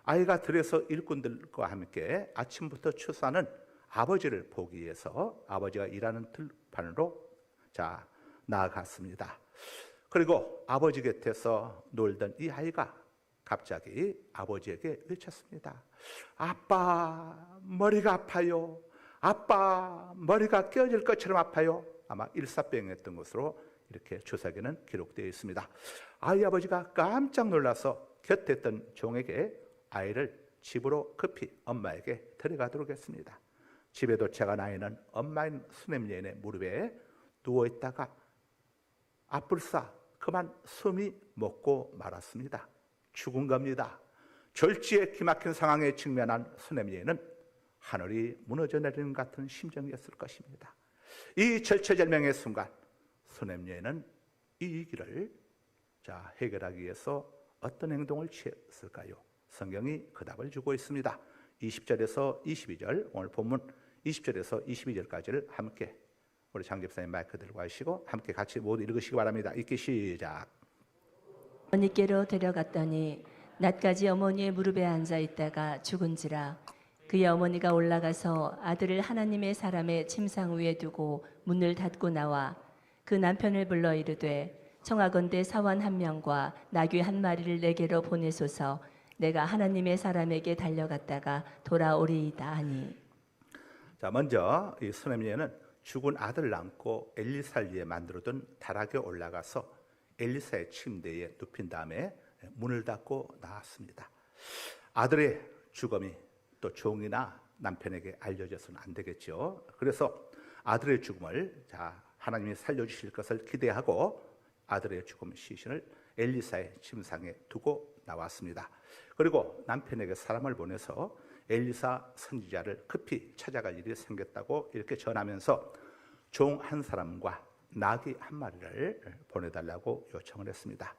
아이가 들에서 일꾼들과 함께 아침부터 추수하는 아버지를 보기 위해서 아버지가 일하는 들판으로 나아갔습니다. 그리고 아버지 곁에서 놀던 이 아이가 갑자기 아버지에게 외쳤습니다. 아빠, 머리가 아파요. 아빠, 머리가 깨어질 것처럼 아파요. 아마 일사병이었던 것으로 이렇게 주사기는 기록되어 있습니다. 아이 아버지가 깜짝 놀라서 곁에 있던 종에게 아이를 집으로 급히 엄마에게 데려가도록 했습니다. 집에 도착한 아이는 엄마인 수냄 여인의 무릎에 누워있다가 앞불싸 그만 숨이 멎고 말았습니다. 죽은 겁니다. 졸지에 기막힌 상황에 직면한 수냄 여인은 하늘이 무너져 내리는 같은 심정이었을 것입니다. 이 절체절명의 순간 수냄 여인은 이 위기를 해결하기 위해서 어떤 행동을 취했을까요? 성경이 그 답을 주고 있습니다. 20절에서 22절, 오늘 본문 20절에서 22절까지를 함께 우리 장 집사님 마이크 들고 하시고 함께 같이 모두 읽으시기 바랍니다. 읽기 시작. 어머니께로 데려갔더니 낮까지 어머니의 무릎에 앉아 있다가 죽은지라. 그의 어머니가 올라가서 아들을 하나님의 사람의 침상 위에 두고 문을 닫고 나와 그 남편을 불러 이르되 청하건대 사원 한 명과 나귀 한 마리를 내게로 보내소서. 내가 하나님의 사람에게 달려갔다가 돌아오리이다 하니. 자, 먼저 이 수냄 여인은 죽은 아들을 안고 엘리사를 위해 만들어둔 다락에 올라가서 엘리사의 침대에 눕힌 다음에 문을 닫고 나왔습니다. 아들의 죽음이 또 종이나 남편에게 알려져서는 안 되겠죠. 그래서 아들의 죽음을 하나님이 살려주실 것을 기대하고 아들의 죽음 시신을 엘리사의 침상에 두고 나왔습니다. 그리고 남편에게 사람을 보내서 엘리사 선지자를 급히 찾아갈 일이 생겼다고 이렇게 전하면서 종 한 사람과 나귀 한 마리를 보내달라고 요청을 했습니다.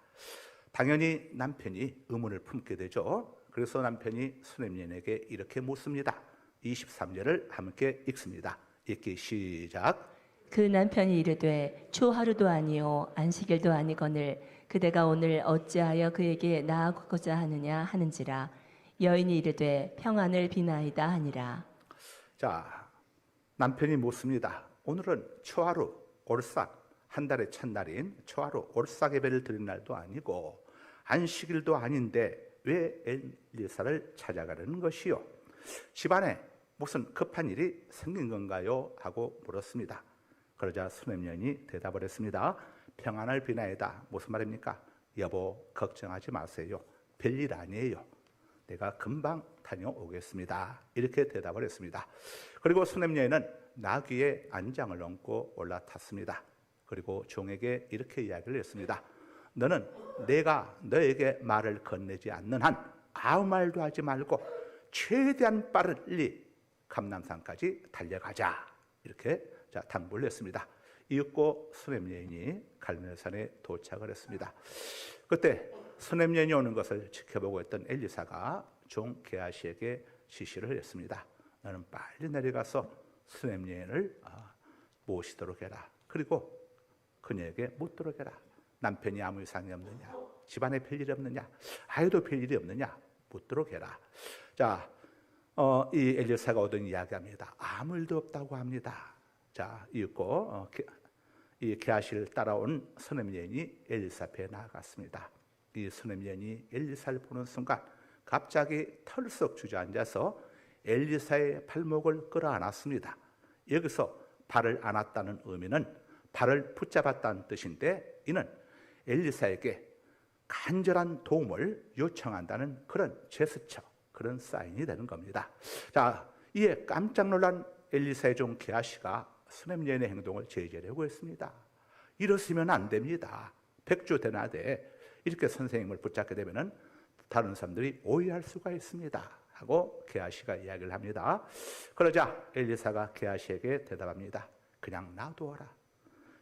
당연히 남편이 의문을 품게 되죠. 그래서 남편이 수냄 여인에게 이렇게 묻습니다. 23절을 함께 읽습니다. 읽기 시작. 그 남편이 이르되 초 하루도 아니요 안식일도 아니거늘 그대가 오늘 어찌하여 그에게 나아가고자 하느냐 하는지라. 여인이 이르되 평안을 비나이다 하니라. 자, 남편이 묻습니다. 오늘은 초하루 올삭 한 달의 첫날인 초하루 올삭 예배를 드린 날도 아니고 안식일도 아닌데 왜 엘리사를 찾아가려는 것이요? 집안에 무슨 급한 일이 생긴 건가요? 하고 물었습니다. 그러자 수냄 여인이 대답을 했습니다. 평안을 비나이다. 무슨 말입니까? 여보, 걱정하지 마세요. 별일 아니에요. 내가 금방 다녀오겠습니다. 이렇게 대답을 했습니다. 그리고 수냄 여인은 나귀의 안장을 얹고 올라탔습니다. 그리고 종에게 이렇게 이야기를 했습니다. 너는 내가 너에게 말을 건네지 않는 한 아무 말도 하지 말고 최대한 빨리 감람산까지 달려가자. 이렇게 당부를 했습니다. 이윽고 수냄 여인이 갈멜산에 도착을 했습니다. 그때 수냄 여인이 오는 것을 지켜보고 있던 엘리사가 종 게하시에게 지시를 했습니다. 너는 빨리 내려가서 수냄 여인을 모시도록 해라. 그리고 그녀에게 묻도록 해라. 남편이 아무 이상이 없느냐? 집안에 별일이 없느냐? 아이도 별일이 없느냐? 묻도록 해라. 자, 이 엘리사가 오더니 이야기합니다. 아무 일도 없다고 합니다. 자, 이윽고 이 게하시를 따라온 수냄 여인이 엘리사 앞에 나아갔습니다. 이 수냄 여인이 엘리사를 보는 순간 갑자기 털썩 주저앉아서 엘리사의 발목을 끌어안았습니다. 여기서 발을 안았다는 의미는 발을 붙잡았다는 뜻인데 이는 엘리사에게 간절한 도움을 요청한다는 그런 제스처, 그런 사인이 되는 겁니다. 자, 이에 깜짝 놀란 엘리사의 종 게하시가 수냄 여인의 행동을 제지하려고 했습니다. 이러시면 안 됩니다. 백주대나되 이렇게 선생님을 붙잡게 되면은 다른 사람들이 오해할 수가 있습니다. 하고 게하시가 이야기를 합니다. 그러자 엘리사가 게하시에게 대답합니다. 그냥 놔두어라.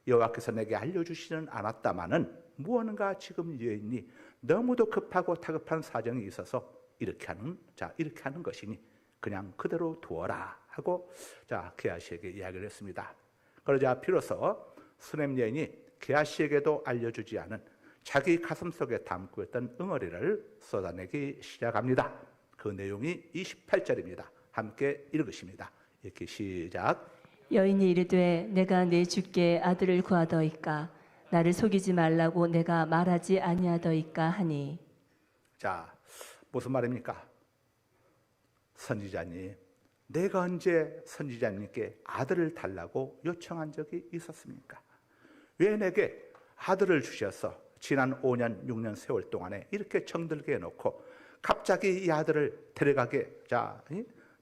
여호와께서 내게 알려주시는 않았다마는 무언가 지금 여인이 너무도 급하고 다급한 사정이 있어서 이렇게 하는 것이니 그냥 그대로 두어라 하고 게하시에게 이야기를 했습니다. 그러자 비로소 수냄 여인이 게하시에게도 알려주지 않은 자기 가슴 속에 담고 있던 응어리를 쏟아내기 시작합니다. 그 내용이 28절입니다. 함께 읽으십니다. 이렇게 시작. 여인이 이르되 내가 내 주께 아들을 구하더이까 나를 속이지 말라고 내가 말하지 아니하더이까 하니. 자, 무슨 말입니까? 선지자님, 내가 언제 선지자님께 아들을 달라고 요청한 적이 있었습니까? 왜 내게 아들을 주셔서 지난 5년, 6년 세월 동안에 이렇게 정들게 해놓고 갑자기 이 아들을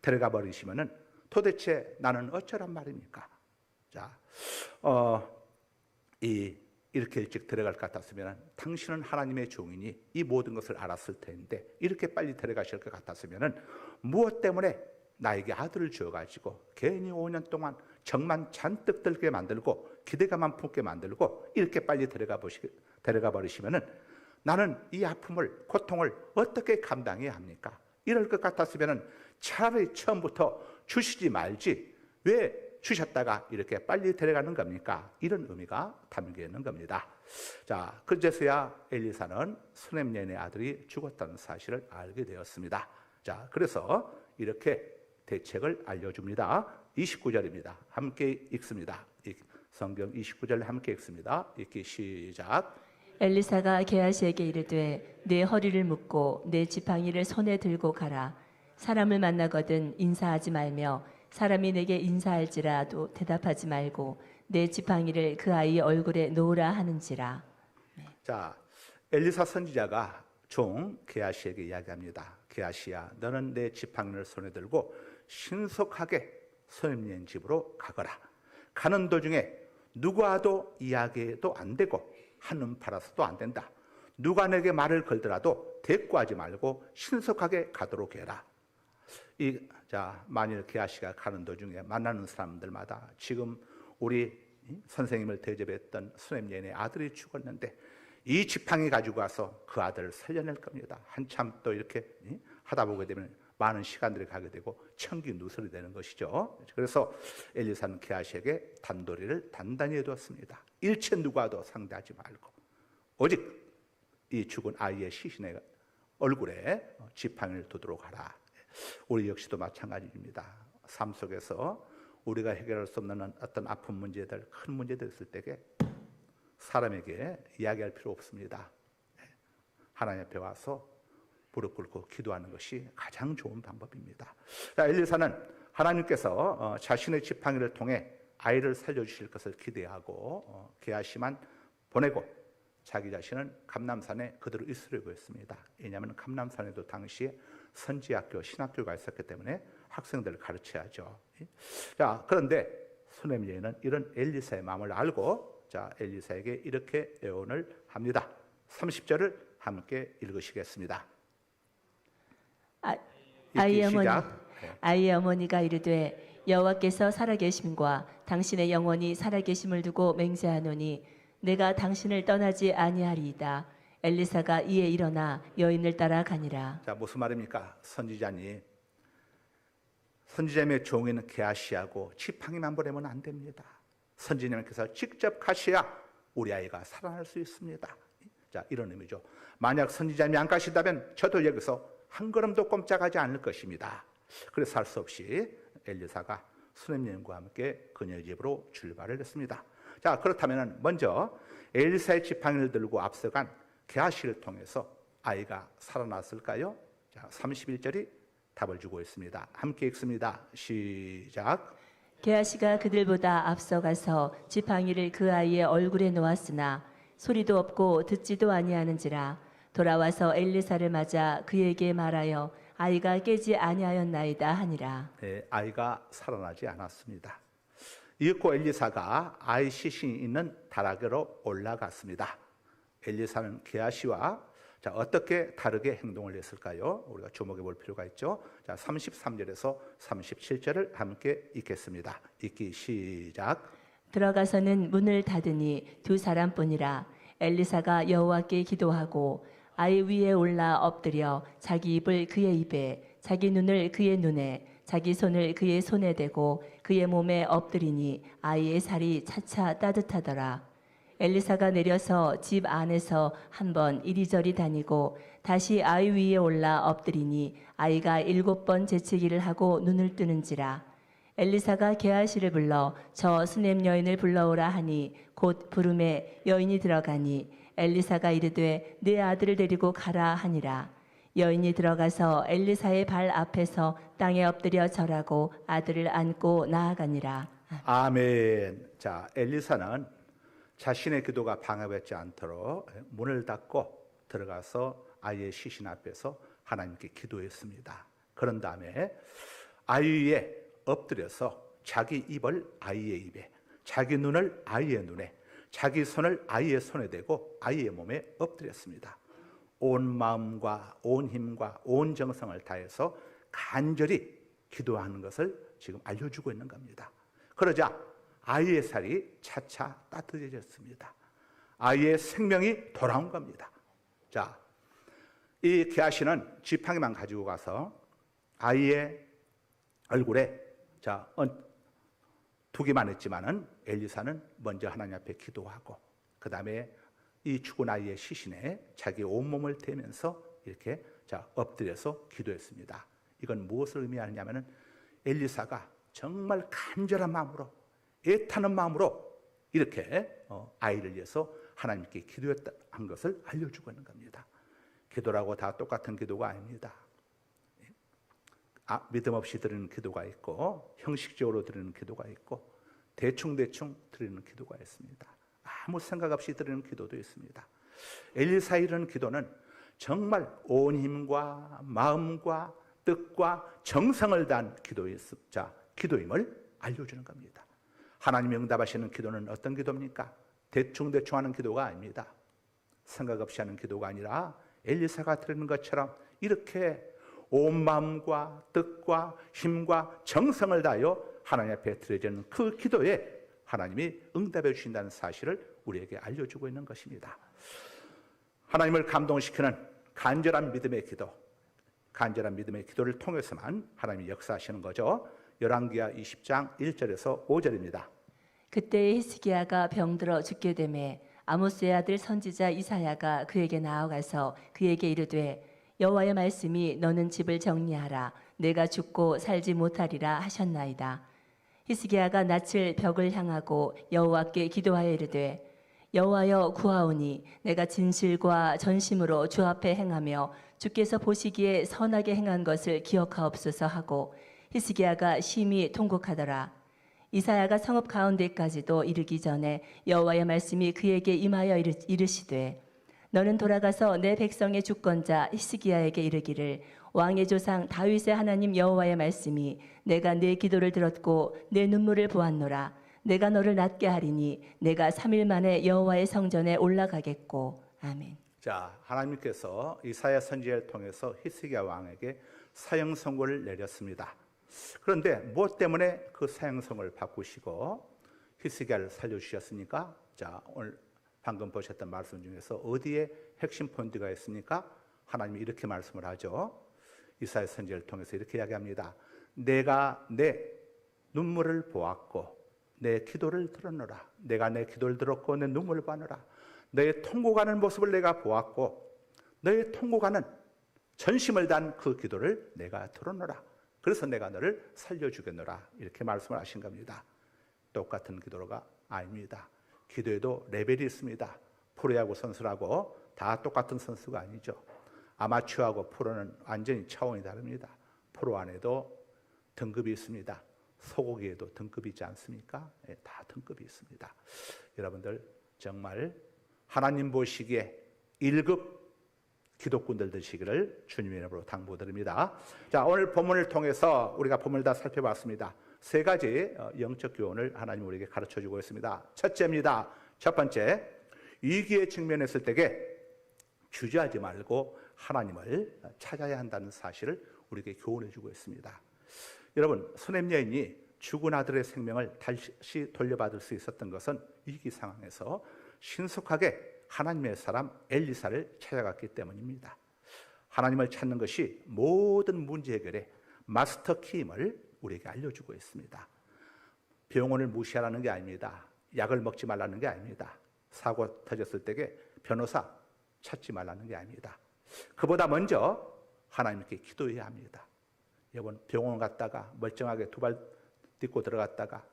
데려가 버리시면은 도대체 나는 어쩌란 말입니까? 자, 이렇게 일찍 들어갈 것 같았으면 당신은 하나님의 종이니 이 모든 것을 알았을 텐데 이렇게 빨리 들어가실 것 같았으면 무엇 때문에 나에게 아들을 주어가지고 괜히 5년 동안 정만 잔뜩 들게 만들고 기대감만 품게 만들고 이렇게 빨리 들어가 버리시면은 나는 이 아픔을, 고통을 어떻게 감당해야 합니까? 이럴 것 같았으면 차라리 처음부터 주시지 말지 왜 주셨다가 이렇게 빨리 데려가는 겁니까? 이런 의미가 담겨 있는 겁니다. 자, 그제서야 엘리사는 수넴 여인의 아들이 죽었다는 사실을 알게 되었습니다. 자, 그래서 이렇게 대책을 알려줍니다. 29절입니다. 함께 읽습니다. 성경 29절 함께 읽습니다. 읽기 시작. 엘리사가 게하시에게 이르되 내 허리를 묶고 내 지팡이를 손에 들고 가라. 사람을 만나거든 인사하지 말며 사람이 내게 인사할지라도 대답하지 말고 내 지팡이를 그 아이의 얼굴에 놓으라 하는지라. 자, 엘리사 선지자가 종 게하시에게 이야기합니다. 게하시야, 너는 내 지팡이를 손에 들고 신속하게 수넴 여인 집으로 가거라. 가는 도중에 누구와도 이야기도 안 되고 한눈 팔아서도 안 된다. 누가 내게 말을 걸더라도 대꾸하지 말고 신속하게 가도록 해라. 만일 게하시가 가는 도중에 만나는 사람들마다 지금 우리 선생님을 대접했던 수넴 여인의 아들이 죽었는데 이 지팡이 가지고 와서 그 아들을 살려낼 겁니다. 한참 또 이렇게 하다 보게 되면 많은 시간들이 가게 되고 청기 누설이 되는 것이죠. 그래서 엘리사는 게하시에게 단도리를 단단히 해두었습니다. 일체 누구와도 상대하지 말고 오직 이 죽은 아이의 시신의 얼굴에 지팡이를 두도록 하라. 우리 역시도 마찬가지입니다. 삶 속에서 우리가 해결할 수 없는 어떤 아픈 문제들, 큰 문제들 있을 때에 사람에게 이야기할 필요 없습니다. 하나님 앞에 와서 무릎 꿇고 기도하는 것이 가장 좋은 방법입니다. 자, 엘리사는 하나님께서 자신의 지팡이를 통해 아이를 살려주실 것을 기대하고 게하시만 보내고 자기 자신은 감람산에 그대로 있으려고 했습니다. 왜냐하면 감람산에도 당시에 선지학교, 신학교가 있었기 때문에 학생들을 가르쳐야죠. 자, 그런데 수넴 여인은 이런 엘리사의 마음을 알고 자, 엘리사에게 이렇게 애원을 합니다. 30절을 함께 읽으시겠습니다. 아이의 어머니가 이르되 여호와께서 살아계심과 당신의 영혼이 살아계심을 두고 맹세하노니 내가 당신을 떠나지 아니하리이다. 엘리사가 이에 일어나 여인을 따라 가니라. 자, 무슨 말입니까? 선지자님의 종인 게하시하고 지팡이만 보내면 안 됩니다. 선지자님께서 직접 가셔야 우리 아이가 살아날 수 있습니다. 자, 이런 의미죠. 만약 선지자님이 안 가시다면 저도 여기서 한 걸음도 꼼짝하지 않을 것입니다. 그래서 할 수 없이 엘리사가 수넴 여인과 함께 그녀의 집으로 출발을 했습니다. 자, 그렇다면 먼저 엘리사의 지팡이를 들고 앞서간 게하시를 통해서 아이가 살아났을까요? 자, 31절이 답을 주고 있습니다. 함께 읽습니다. 시작. 게하시가 그들보다 앞서가서 지팡이를 그 아이의 얼굴에 놓았으나 소리도 없고 듣지도 아니하는지라 돌아와서 엘리사를 맞아 그에게 말하여 아이가 깨지 아니하였나이다 하니라. 네, 아이가 살아나지 않았습니다. 이윽고 엘리사가 아이 시신이 있는 다락으로 올라갔습니다. 엘리사는 게하시와 어떻게 다르게 행동을 했을까요? 우리가 주목해 볼 필요가 있죠. 자, 33절에서 37절을 함께 읽겠습니다. 읽기 시작. 들어가서는 문을 닫으니 두 사람뿐이라. 엘리사가 여호와께 기도하고 아이 위에 올라 엎드려 자기 입을 그의 입에 자기 눈을 그의 눈에 자기 손을 그의 손에 대고 그의 몸에 엎드리니 아이의 살이 차차 따뜻하더라. 엘리사가 내려서 집 안에서 한번 이리저리 다니고 다시 아이 위에 올라 엎드리니 아이가 7번 재채기를 하고 눈을 뜨는지라. 엘리사가 게하시를 불러 저 수넴 여인을 불러오라 하니 곧 부름에 여인이 들어가니 엘리사가 이르되 내 아들을 데리고 가라 하니라. 여인이 들어가서 엘리사의 발 앞에서 땅에 엎드려 절하고 아들을 안고 나아가니라. 아멘. 자, 엘리사는 자신의 기도가 방해받지 않도록 문을 닫고 들어가서 아이의 시신 앞에서 하나님께 기도했습니다. 그런 다음에 아이 위에 엎드려서 자기 입을 아이의 입에, 자기 눈을 아이의 눈에, 자기 손을 아이의 손에 대고 아이의 몸에 엎드렸습니다. 온 마음과 온 힘과 온 정성을 다해서 간절히 기도하는 것을 지금 알려주고 있는 겁니다. 그러자 아이의 살이 차차 따뜻해졌습니다. 아이의 생명이 돌아온 겁니다. 자, 이 게하시는 지팡이만 가지고 가서 아이의 얼굴에 두기만 했지만은 엘리사는 먼저 하나님 앞에 기도하고 그 다음에 이 죽은 아이의 시신에 자기 온몸을 대면서 이렇게 엎드려서 기도했습니다. 이건 무엇을 의미하느냐면은 엘리사가 정말 간절한 마음으로, 애타는 마음으로 이렇게 아이를 위해서 하나님께 기도했다는 것을 알려주고 있는 겁니다. 기도라고 다 똑같은 기도가 아닙니다. 믿음 없이 드리는 기도가 있고, 형식적으로 드리는 기도가 있고, 대충대충 드리는 기도가 있습니다. 아무 생각 없이 드리는 기도도 있습니다. 엘리사의 이런 기도는 정말 온 힘과 마음과 뜻과 정성을 다한 기도임을 알려주는 겁니다. 하나님이 응답하시는 기도는 어떤 기도입니까? 대충대충 하는 기도가 아닙니다. 생각 없이 하는 기도가 아니라 엘리사가 드리는 것처럼 이렇게 온 마음과 뜻과 힘과 정성을 다하여 하나님 앞에 드려지는 그 기도에 하나님이 응답해 주신다는 사실을 우리에게 알려주고 있는 것입니다. 하나님을 감동시키는 간절한 믿음의 기도, 간절한 믿음의 기도를 통해서만 하나님이 역사하시는 거죠. 열왕기하 20장 1절에서 5절입니다. 그때 히스기야가 병들어 죽게 되매 아모스의 아들 선지자 이사야가 그에게 나아가서 그에게 이르되 여호와의 말씀이 너는 집을 정리하라 내가 죽고 살지 못하리라 하셨나이다. 히스기야가 낯을 벽을 향하고 여호와께 기도하여 이르되 여호와여 구하오니 내가 진실과 전심으로 주 앞에 행하며 주께서 보시기에 선하게 행한 것을 기억하옵소서 하고 히스기야가 심히 통곡하더라. 이사야가 성읍 가운데까지도 이르기 전에 여호와의 말씀이 그에게 임하여 이르시되 너는 돌아가서 내 백성의 주권자 히스기야에게 이르기를 왕의 조상 다윗의 하나님 여호와의 말씀이 내가 내 기도를 들었고 내 눈물을 보았노라. 내가 너를 낫게 하리니 내가 3일 만에 여호와의 성전에 올라가겠고. 아멘. 자, 하나님께서 이사야 선지자를 통해서 히스기야 왕에게 사형 선고를 내렸습니다. 그런데 무엇 때문에 그 사형 선고를 바꾸시고 히스기야를 살려주셨습니까? 자, 오늘 방금 보셨던 말씀 중에서 어디에 핵심 포인트가 있습니까? 하나님이 이렇게 말씀을 하죠. 이사야 선지자를 통해서 이렇게 이야기합니다. 내가 내 눈물을 보았고 내 기도를 들었노라. 내가 내 기도를 들었고 내 눈물을 보았노라. 너의 통곡하는 모습을 내가 보았고 너의 통곡하는 전심을 다한 그 기도를 내가 들었노라. 그래서 내가 너를 살려주겠노라. 이렇게 말씀을 하신 겁니다. 똑같은 기도가 아닙니다. 기도에도 레벨이 있습니다. 프로야구 선수라고 다 똑같은 선수가 아니죠. 아마추어하고 프로는 완전히 차원이 다릅니다. 프로 안에도 등급이 있습니다. 소고기에도 등급이 있지 않습니까? 네, 다 등급이 있습니다. 여러분들 정말 하나님 보시기에 1급 기독군들 되시기를 주님의 이름으로 당부드립니다. 자, 오늘 본문을 통해서 우리가 본문을 다 살펴봤습니다. 3가지 영적 교훈을 하나님 우리에게 가르쳐주고 있습니다. 첫째입니다. 첫 번째, 위기에 직면했을 때에 주저하지 말고 하나님을 찾아야 한다는 사실을 우리에게 교훈해주고 있습니다. 여러분, 수넴 여인이 죽은 아들의 생명을 다시 돌려받을 수 있었던 것은 위기 상황에서 신속하게 하나님의 사람 엘리사를 찾아갔기 때문입니다. 하나님을 찾는 것이 모든 문제 해결의 마스터 키임을 우리에게 알려주고 있습니다. 병원을 무시하라는 게 아닙니다. 약을 먹지 말라는 게 아닙니다. 사고 터졌을 때에 변호사 찾지 말라는 게 아닙니다. 그보다 먼저 하나님께 기도해야 합니다. 여러분, 병원 갔다가 멀쩡하게 두 발 딛고 들어갔다가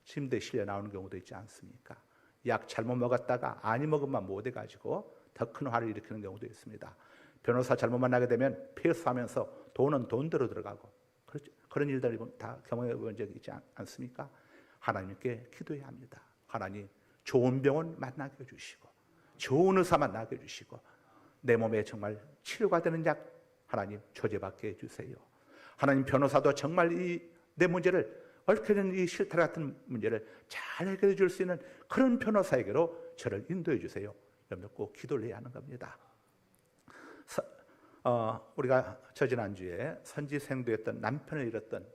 침대에 실려 나오는 경우도 있지 않습니까? 약 잘못 먹었다가 아니 먹은만 못해가지고 더 큰 화를 일으키는 경우도 있습니다. 변호사 잘못 만나게 되면 패스하면서 돈은 돈대로 들어가고 그런 일들을 다 경험해 본 적이 있지 않습니까? 하나님께 기도해야 합니다. 하나님, 좋은 병원 만나게 해주시고 좋은 의사 만나게 해주시고 내 몸에 정말 치료가 되는 약 하나님 조제받게 해주세요. 하나님, 변호사도 정말 이 내 문제를 얽혀있는 이 실타래 같은 문제를 잘 해결해 줄 수 있는 그런 변호사에게로 저를 인도해 주세요. 여러분들 꼭 기도를 해야 하는 겁니다. 우리가 지난주에 선지생도였던 남편을 잃었던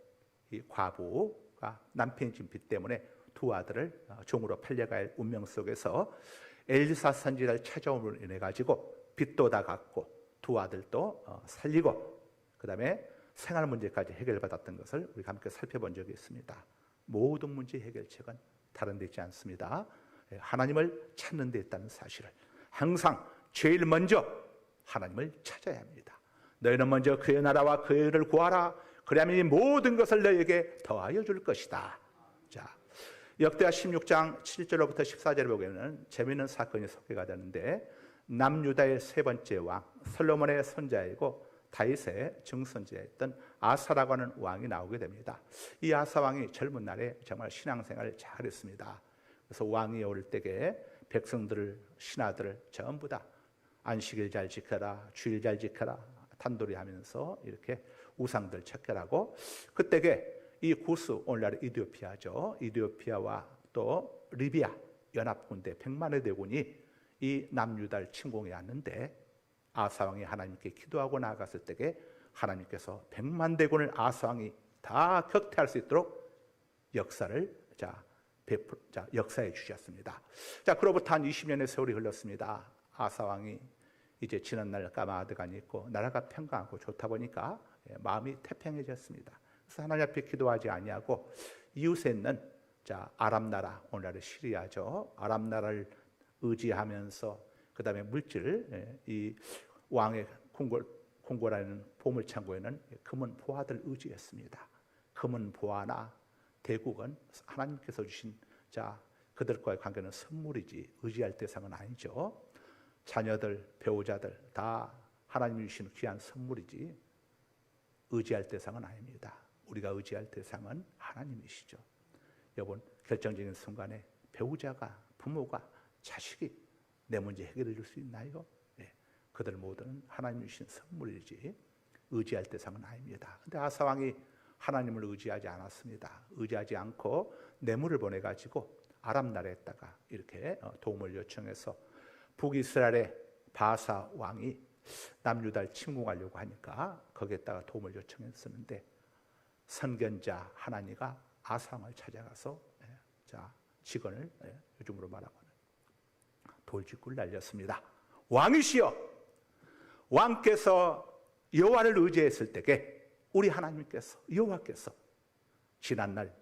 이 과부가 남편이 진 빚 때문에 두 아들을 종으로 팔려갈 운명 속에서 엘리사 선지자를 찾아옴으로 인해 가지고 빚도 다 갚고 두 아들도 살리고 그 다음에 생활 문제까지 해결받았던 것을 우리가 함께 살펴본 적이 있습니다. 모든 문제 해결책은 다른 데 있지 않습니다. 하나님을 찾는 데 있다는 사실을 항상 제일 먼저 하나님을 찾아야 합니다. 너희는 먼저 그의 나라와 그의 의를 구하라. 그리하면 이 모든 것을 너희에게 더하여 줄 것이다. 자, 역대하 16장 7절로부터 14절을 보면 재미있는 사건이 소개가 되는데 남유다의 세 번째 왕 솔로몬의 손자이고 다윗의 증손자였던 아사라고 하는 왕이 나오게 됩니다. 이 아사 왕이 젊은 날에 정말 신앙생활을 잘했습니다. 그래서 왕이 올 때에 백성들을 신하들을 전부 다 안식일 잘 지켜라, 주일 잘 지켜라 단돌이 하면서 이렇게 우상들 찾겨라고 그때에 이 구스 오늘날 이디오피아죠. 이디오피아와 또 리비아 연합군대 100만의 대군이 이 남유다를 침공해 왔는데 아사왕이 하나님께 기도하고 나아갔을 때에 하나님께서 100만 대군을 아사왕이 다 격퇴할 수 있도록 역사를 역사해 주셨습니다. 자, 그로부터 한 20년의 세월이 흘렀습니다. 아사왕이 이제 지난날 까마득한이 있고 나라가 평강하고 좋다 보니까 마음이 태평해졌습니다. 그래서 하나님 앞에 기도하지 아니하고 이웃에 있는 아랍 나라, 오늘날의 시리아죠. 아랍 나라를 의지하면서 그 다음에 물질, 이 왕의 궁궐하는 보물창고에는 금은 보화들 의지했습니다. 금은 보화나 대국은 하나님께서 주신 그들과의 관계는 선물이지 의지할 대상은 아니죠. 자녀들, 배우자들 다 하나님이 주신 귀한 선물이지 의지할 대상은 아닙니다. 우리가 의지할 대상은 하나님이시죠. 여러분, 결정적인 순간에 배우자가, 부모가, 자식이 내 문제 해결해 줄 수 있나요? 네. 그들 모두는 하나님이 주신 선물이지 의지할 대상은 아닙니다. 근데 아사왕이 하나님을 의지하지 않았습니다. 의지하지 않고 뇌물을 보내가지고 아랍 나라에다가 이렇게 도움을 요청해서 북이스라엘의 바사 왕이 남유다를 침공하려고 하니까 거기에다가 도움을 요청했었는데 선견자 하나니가 아사왕을 찾아가서 직언을 요즘으로 말하면 돌직구를 날렸습니다. 왕이시여, 왕께서 여호와를 의지했을 때에 우리 하나님께서 여호와께서 지난날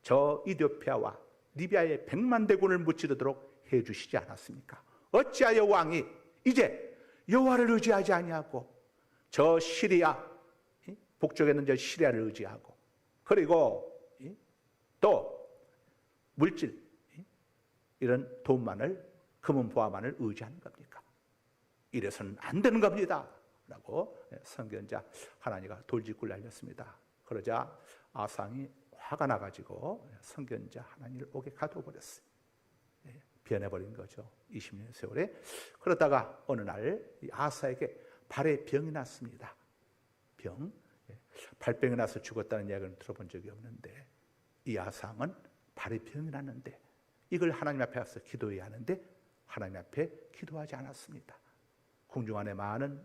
저 이디오피아와 리비아의 100만 대군을 무찌르도록 해주시지 않았습니까? 어찌하여 왕이 이제 여호와를 의지하지 아니하고 저 시리아 북쪽에 있는 저 시리아를 의지하고 그리고 또 물질 이런 돈만을 금은 보화만을 의지하는 겁니까? 이래서는 안 되는 겁니다 라고 선견자 하나니가 돌직구를 날렸습니다. 그러자 아상이 화가 나가지고 선견자 하나니를 옥에 가둬버렸어요. 변해버린 거죠. 20년 세월에. 그러다가 어느 날 아사에게 발에 병이 났습니다. 병. 발병이 나서 죽었다는 이야기는 들어본 적이 없는데 이 아상은 발에 병이 났는데 이걸 하나님 앞에 가서 기도해야 하는데 하나님 앞에 기도하지 않았습니다. 궁중 안에 많은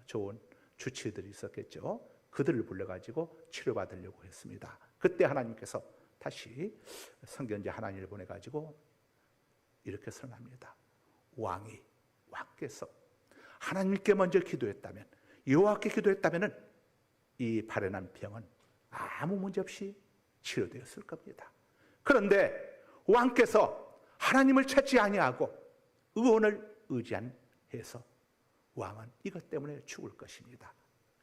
좋은 주치들이 있었겠죠. 그들을 불러가지고 치료받으려고 했습니다. 그때 하나님께서 다시 선견자 하나님을 보내가지고 이렇게 선언합니다. 왕께서 하나님께 먼저 기도했다면, 여호와께 기도했다면 이 발에 난 병은 아무 문제 없이 치료되었을 겁니다. 그런데 왕께서 하나님을 찾지 아니하고 의원을 의지해서 왕은 이것 때문에 죽을 것입니다.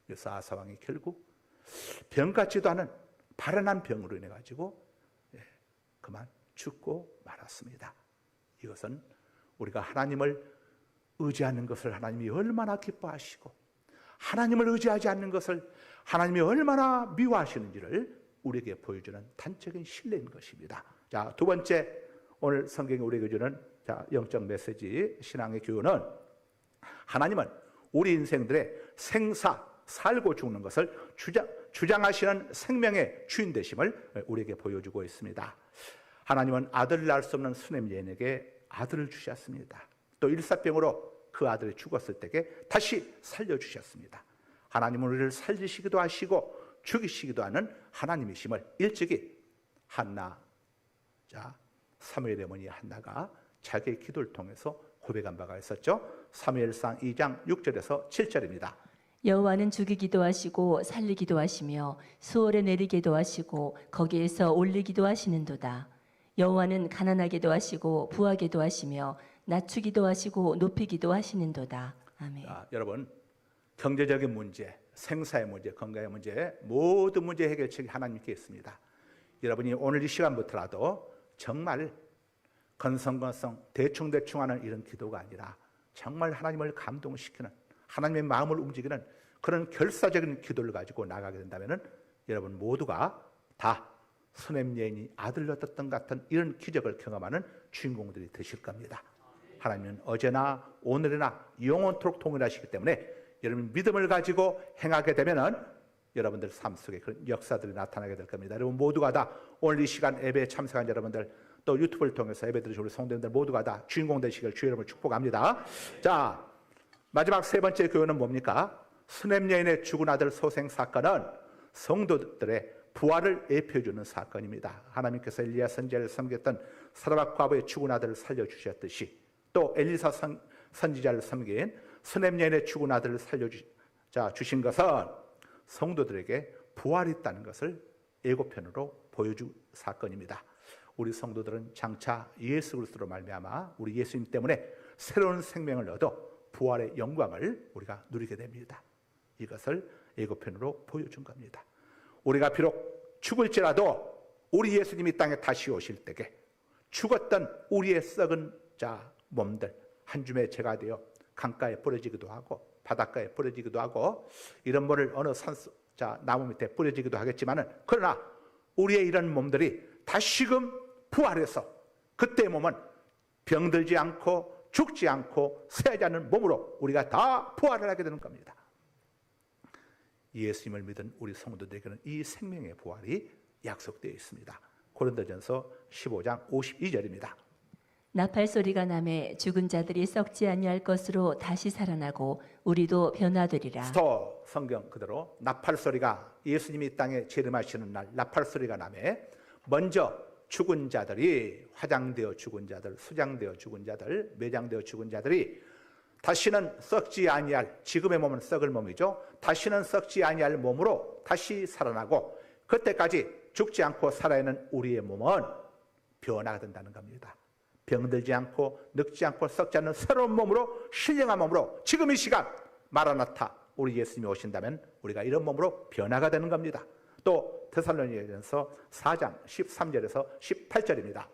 그래서 아사왕이 결국 병 같지도 않은 발에 난 병으로 인해 가지고 그만 죽고 말았습니다. 이것은 우리가 하나님을 의지하는 것을 하나님이 얼마나 기뻐하시고 하나님을 의지하지 않는 것을 하나님이 얼마나 미워하시는지를 우리에게 보여주는 단적인 신뢰인 것입니다. 자, 두 번째 오늘 성경이 우리에게 주는 영적 메시지 신앙의 교훈은 하나님은 우리 인생들의 생사, 살고 죽는 것을 주장하시는 생명의 주인 되심을 우리에게 보여주고 있습니다. 하나님은 아들을 낳을 수 없는 수냄예인에게 아들을 주셨습니다. 또 일사병으로 그 아들이 죽었을 때에 다시 살려주셨습니다. 하나님은 우리를 살리시기도 하시고 죽이시기도 하는 하나님이심을 일찍이 한나, 사무엘의 어머니 한나가 자기의 기도를 통해서 고백한 바가 있었죠. 사무엘상 2장 6절에서 7절입니다. 여호와는 죽이기도 하시고 살리기도 하시며 수월에 내리기도 하시고 거기에서 올리기도 하시는도다. 여호와는 가난하게도 하시고 부하게도 하시며 낮추기도 하시고 높이기도 하시는도다. 아멘. 자, 여러분, 경제적인 문제, 생사의 문제, 건강의 문제, 모든 문제 해결책이 하나님께 있습니다. 여러분이 오늘 이 시간부터라도 정말 건성건성 대충대충 하는 이런 기도가 아니라 정말 하나님을 감동시키는, 하나님의 마음을 움직이는 그런 결사적인 기도를 가지고 나가게 된다면 여러분 모두가 다 수냄예인이 아들을 얻었던 같은 이런 기적을 경험하는 주인공들이 되실 겁니다. 하나님은 어제나 오늘이나 영원토록 동일하시기 때문에 여러분 믿음을 가지고 행하게 되면은 여러분들 삶 속에 그런 역사들이 나타나게 될 겁니다. 여러분 모두가 다 오늘 이 시간 예배에 참석한 여러분들, 또 유튜브를 통해서 예배 들으신 우리 성도님들 모두가 다 주인공 되시길 주 여러분을 축복합니다. 자, 마지막 세 번째 교훈은 뭡니까? 수냄예인의 죽은 아들 소생 사건은 성도들의 부활을 예표해주는 사건입니다. 하나님께서 엘리야 선지자를 섬겼던 사라밧 과부의 죽은 아들을 살려주셨듯이 또 엘리사 선지자를 섬긴 수냄예인의 죽은 아들을 살려주신 것은 성도들에게 부활이 있다는 것을 예고편으로 보여준 사건입니다. 우리 성도들은 장차 예수 그리스도로 말미암아 우리 예수님 때문에 새로운 생명을 얻어 부활의 영광을 우리가 누리게 됩니다. 이것을 예고편으로 보여준 겁니다. 우리가 비록 죽을지라도 우리 예수님이 땅에 다시 오실 때에 죽었던 우리의 썩은 몸들 한 줌의 재가 되어 강가에 뿌려지기도 하고 바닷가에 뿌려지기도 하고 이런 모를 어느 나무 밑에 뿌려지기도 하겠지만은, 그러나 우리의 이런 몸들이 다시금 부활해서 그때의 몸은 병들지 않고 죽지 않고 쇠하지 않는 몸으로 우리가 다 부활을 하게 되는 겁니다. 예수님을 믿은 우리 성도들에게는 이 생명의 부활이 약속되어 있습니다. 고린도전서 15장 52절입니다. 나팔 소리가 나매 죽은 자들이 썩지 아니할 것으로 다시 살아나고 우리도 변화되리라. 스토 성경 그대로 나팔 소리가, 예수님이 땅에 재림하시는 날 나팔 소리가 나매 먼저 죽은 자들이, 화장되어 죽은 자들, 수장되어 죽은 자들, 매장되어 죽은 자들이 다시는 썩지 아니할, 지금의 몸은 썩을 몸이죠. 다시는 썩지 아니할 몸으로 다시 살아나고 그때까지 죽지 않고 살아있는 우리의 몸은 변화가 된다는 겁니다. 병들지 않고 늙지 않고 썩지 않는 새로운 몸으로, 신령한 몸으로 지금 이 시간 마라나타 우리 예수님이 오신다면 우리가 이런 몸으로 변화가 되는 겁니다. 또 데살로니가전서 4장 13절에서 18절입니다.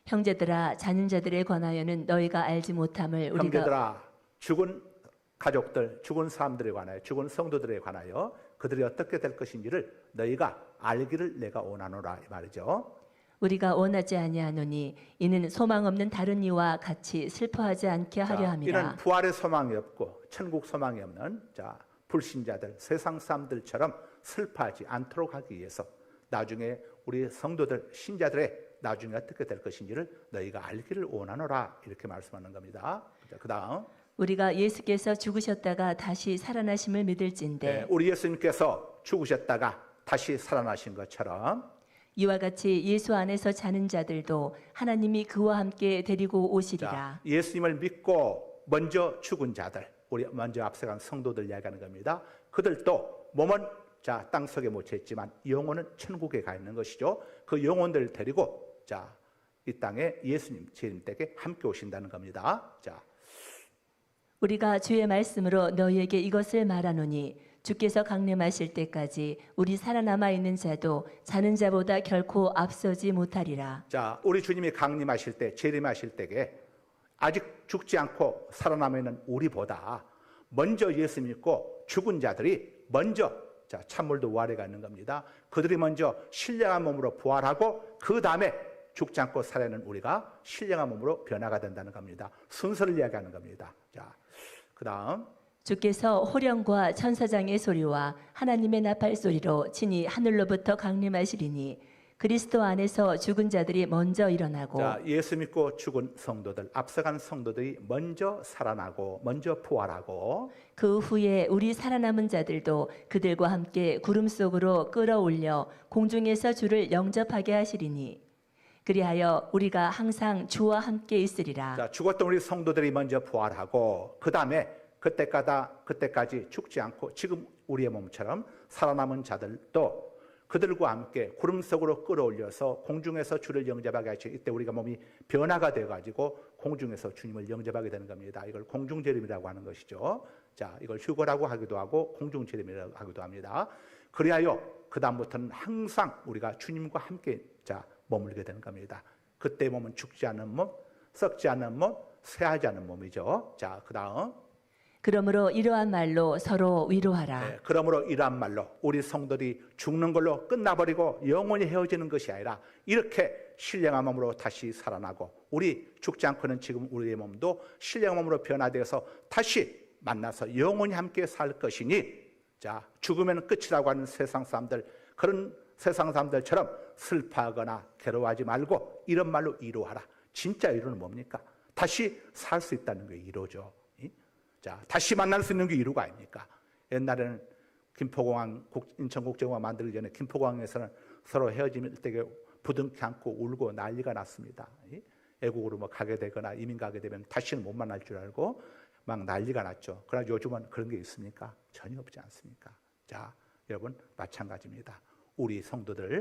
형제들아, 자는 자들에 관하여는 너희가 알지 못함을 우리가, 형제들아, 죽은 가족들, 죽은 사람들에 관하여, 죽은 성도들에 관하여 그들이 어떻게 될 것인지를 너희가 알기를 내가 원하노라 이 말이죠. 우리가 원하지 아니하노니 이는 소망 없는 다른 이와 같이 슬퍼하지 않게 하려 함이라. 이는 부활의 소망이 없고 천국 소망이 없는 불신자들, 세상 사람들처럼 슬퍼하지 않도록 하기 위해서 나중에 우리 성도들, 신자들의 나중에 어떻게 될 것인지를 너희가 알기를 원하노라 이렇게 말씀하는 겁니다. 그 다음 우리가 예수께서 죽으셨다가 다시 살아나심을 믿을진대 우리 예수님께서 죽으셨다가 다시 살아나신 것처럼 이와 같이 예수 안에서 자는 자들도 하나님이 그와 함께 데리고 오시리라. 예수님을 믿고 먼저 죽은 자들, 우리 먼저 앞서간 성도들 이야기하는 겁니다. 그들도 몸은 땅속에 묻혀있지만 영혼은 천국에 가 있는 것이죠. 그 영혼들을 데리고 이 땅에 예수님 재림 때에 함께 오신다는 겁니다. 우리가 주의 말씀으로 너희에게 이것을 말하노니 주께서 강림하실 때까지 우리 살아남아 있는 자도 자는 자보다 결코 앞서지 못하리라. 우리 주님이 강림하실 때, 재림하실 때에 아직 죽지 않고 살아남아 있는 우리보다 먼저 예수 믿고 죽은 자들이 먼저 찬물도 우아래가 있는 겁니다. 그들이 먼저 신령한 몸으로 부활하고 그 다음에 죽지 않고 살아있는 우리가 신령한 몸으로 변화가 된다는 겁니다. 순서를 이야기하는 겁니다. 그 다음 주께서 호령과 천사장의 소리와 하나님의 나팔 소리로 친히 하늘로부터 강림하시리니 그리스도 안에서 죽은 자들이 먼저 일어나고 자, 예수 믿고 죽은 성도들, 앞서간 성도들이 먼저 살아나고 먼저 부활하고 그 후에 우리 살아남은 자들도 그들과 함께 구름 속으로 끌어올려 공중에서 주를 영접하게 하시리니 그리하여 우리가 항상 주와 함께 있으리라. 자, 죽었던 우리 성도들이 먼저 부활하고 그 다음에 그때까지 죽지 않고 지금 우리의 몸처럼 살아남은 자들도 그들과 함께 구름 속으로 끌어올려서 공중에서 주를 영접하게 하시고 이때 우리가 몸이 변화가 되어가지고 공중에서 주님을 영접하게 되는 겁니다. 이걸 공중재림이라고 하는 것이죠. 자, 이걸 휴거라고 하기도 하고 공중재림이라고 하기도 합니다. 그리하여 그 다음부터는 항상 우리가 주님과 함께 머물게 되는 겁니다. 그때 몸은 죽지 않는 몸, 썩지 않는 몸, 쇠하지 않는 몸이죠. 자, 그 다음. 그러므로 이러한 말로 서로 위로하라. 네, 그러므로 이러한 말로 우리 성도들이 죽는 걸로 끝나버리고 영원히 헤어지는 것이 아니라 이렇게 신령한 몸으로 다시 살아나고 우리 죽지 않고는 지금 우리의 몸도 신령한 몸으로 변화되어서 다시 만나서 영원히 함께 살 것이니 자, 죽으면 끝이라고 하는 세상 사람들, 그런 세상 사람들처럼 슬퍼하거나 괴로워하지 말고 이런 말로 위로하라. 진짜 위로는 뭡니까? 다시 살 수 있다는 게 위로죠. 자, 다시 만날 수 있는 게 위로가 아닙니까? 옛날에는 김포공항, 인천국제공항 만들기 전에 김포공항에서는 서로 헤어질 때 부둥켜 안고 울고 난리가 났습니다. 애국으로 뭐 가게 되거나 이민 가게 되면 다시는 못 만날 줄 알고 막 난리가 났죠. 그러나 요즘은 그런 게 있습니까? 전혀 없지 않습니까? 자, 여러분 마찬가지입니다. 우리 성도들에게는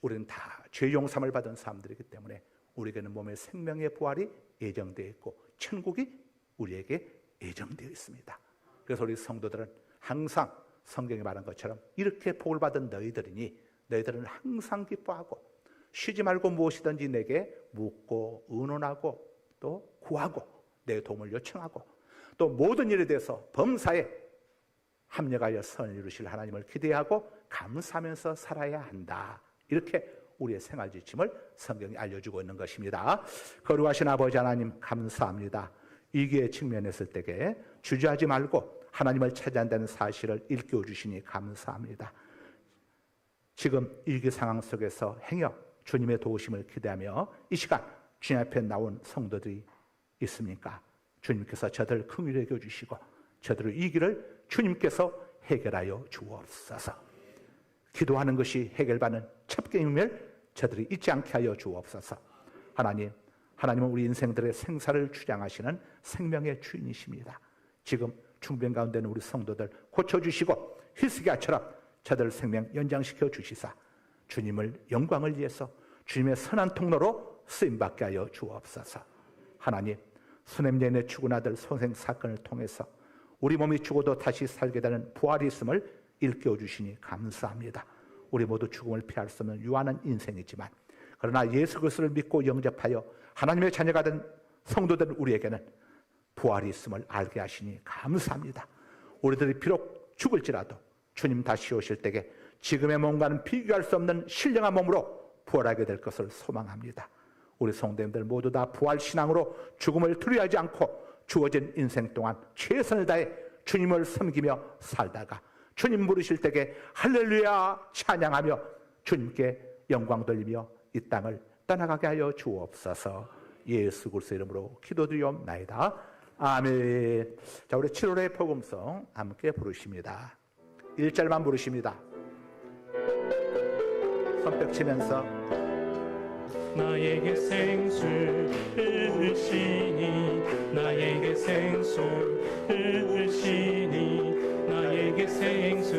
우리는 다 죄 용서를 받은 사람들이기 때문에 우리에게는 몸의 생명의 부활이 예정되어 있고 천국이 우리에게 예정되어 있습니다. 그래서 우리 성도들은 항상 성경에 말한 것처럼 이렇게 복을 받은 너희들이니 너희들은 항상 기뻐하고 쉬지 말고 무엇이든지 내게 묻고 의논하고 또 구하고 내 도움을 요청하고 또 모든 일에 대해서 범사에 합력하여 선을 이루실 하나님을 기대하고 감사하면서 살아야 한다. 이렇게 우리의 생활 지침을 성경이 알려주고 있는 것입니다. 거룩하신 아버지 하나님 감사합니다. 위기에 직면했을 때에 주저하지 말고 하나님을 찾아낸다는 사실을 일깨워 주시니 감사합니다. 지금 위기 상황 속에서 행여 주님의 도우심을 기대하며 이 시간 주님 앞에 나온 성도들이 있습니까? 주님께서 저들을 긍휼히 여겨 주시고 저들의 위기를 주님께서 해결하여 주옵소서. 기도하는 것이 해결받는 첫 게임을 저들이 잊지 않게 하여 주옵소서. 하나님은 우리 인생들의 생사를 주장하시는 생명의 주인이십니다. 지금 중병 가운데 있는 우리 성도들 고쳐주시고 히스기야처럼 저들 생명 연장시켜 주시사 주님을 영광을 위해서 주님의 선한 통로로 쓰임받게 하여 주옵소서. 하나님, 수냄년의 죽은 아들 소생 사건을 통해서 우리 몸이 죽어도 다시 살게 되는 부활이 있음을 일깨워 주시니 감사합니다. 우리 모두 죽음을 피할 수 없는 유한한 인생이지만 그러나 예수 그리스도를 믿고 영접하여 하나님의 자녀가 된 성도들 우리에게는 부활이 있음을 알게 하시니 감사합니다. 우리들이 비록 죽을지라도 주님 다시 오실 때에 지금의 몸과는 비교할 수 없는 신령한 몸으로 부활하게 될 것을 소망합니다. 우리 성도님들 모두 다 부활 신앙으로 죽음을 두려워하지 않고 주어진 인생 동안 최선을 다해 주님을 섬기며 살다가 주님 부르실 때에 할렐루야 찬양하며 주님께 영광 돌리며 이 땅을 떠나가게 하여 주옵소서. 예수 그리스도의 이름으로 기도드리옵나이다. 아멘. 자, 우리 7월의 복음성 함께 부르십니다. 1절만 부르십니다. 손뼉 치면서 나에게 생수 흐르시니 나에게 생수 흐르시니 나에게 생수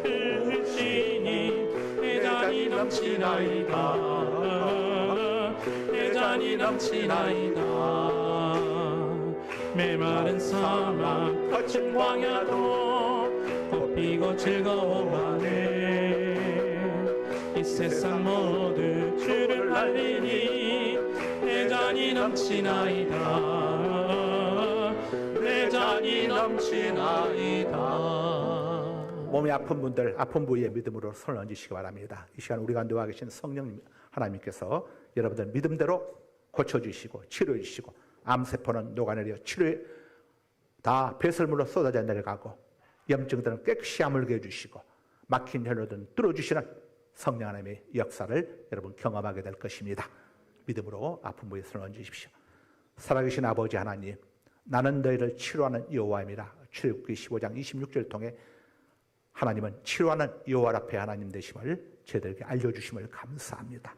흐르시니 내 잔이 넘치나이다 내 잔이 넘치나이다 메마른 사막 거친 광야도 꽃피고 즐거워하네 이 세상 모두 주를 알리니 내 잔이 넘치나이다 내 잔이 넘치나이다. 몸이 아픈 분들 아픈 부위에 믿음으로 손을 얹으시기 바랍니다. 이 시간 우리 가운데 와 계신 성령 하나님께서 여러분들 믿음대로 고쳐주시고 치료해 주시고 암세포는 녹아내려 치료해 다 배설물로 쏟아져 내려가고 염증들은 깨끗이 아물게 해주시고 막힌 혈로든 뚫어주시는 성령 하나님의 역사를 여러분 경험하게 될 것입니다. 믿음으로 아픈 부위에 손을 얹으십시오. 살아계신 아버지 하나님, 나는 너희를 치료하는 여호와임이라. 출애굽기 15장 26절을 통해 하나님은 치료하는 여호와 앞에 하나님 되심을 저희들에게 알려주심을 감사합니다.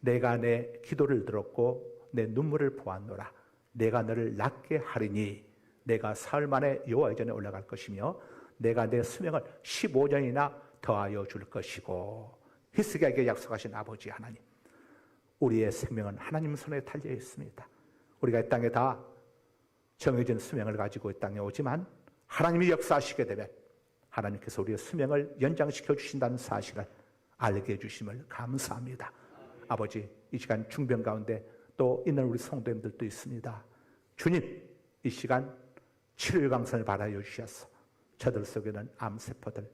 내가 내 기도를 들었고 내 눈물을 보았노라. 내가 너를 낫게 하리니 내가 사흘 만에 여호와의 전에 올라갈 것이며 내가 내 수명을 15년이나 더하여 줄 것이고. 히스기야에게 약속하신 아버지 하나님, 우리의 생명은 하나님 손에 달려 있습니다. 우리가 이 땅에 다 정해진 수명을 가지고 이 땅에 오지만 하나님이 역사하시게 되면 하나님께서 우리의 수명을 연장시켜 주신다는 사실을 알게 해주심을 감사합니다. 아버지, 이 시간 중병 가운데 또 있는 우리 성도님들도 있습니다. 주님, 이 시간 치료의 강선을 바라여 주셔서 저들 속에는 암세포들,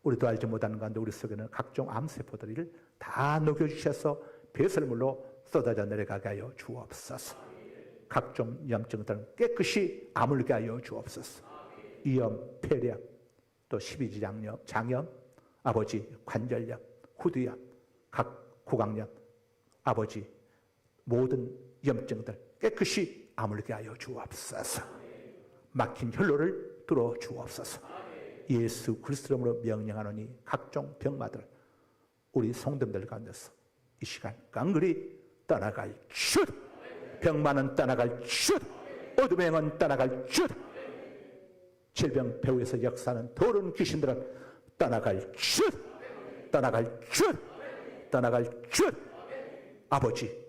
우리도 알지 못하는 가운데 우리 속에는 각종 암세포들을 다 녹여주셔서 배설물로 쏟아져 내려가게 하여 주옵소서. 각종 염증들은 깨끗이 아물게 하여 주옵소서. 이염, 폐렴, 또 십이지장염, 장염, 아버지 관절염, 후두염, 각 구강염, 아버지 모든 염증들 깨끗이 아물게 하여 주옵소서. 막힌 혈로를 뚫어 주옵소서. 예수 그리스도 이름으로 명령하노니 각종 병마들 우리 성도들 가운데서 이 시간 깡그리 떠나갈 줄, 병만은 떠나갈 줄, 어둠의 영은 떠나갈 줄, 질병 배후에서 역사하는 더러운 귀신들은 떠나갈 줄, 떠나갈 줄, 떠나갈 줄. 아버지,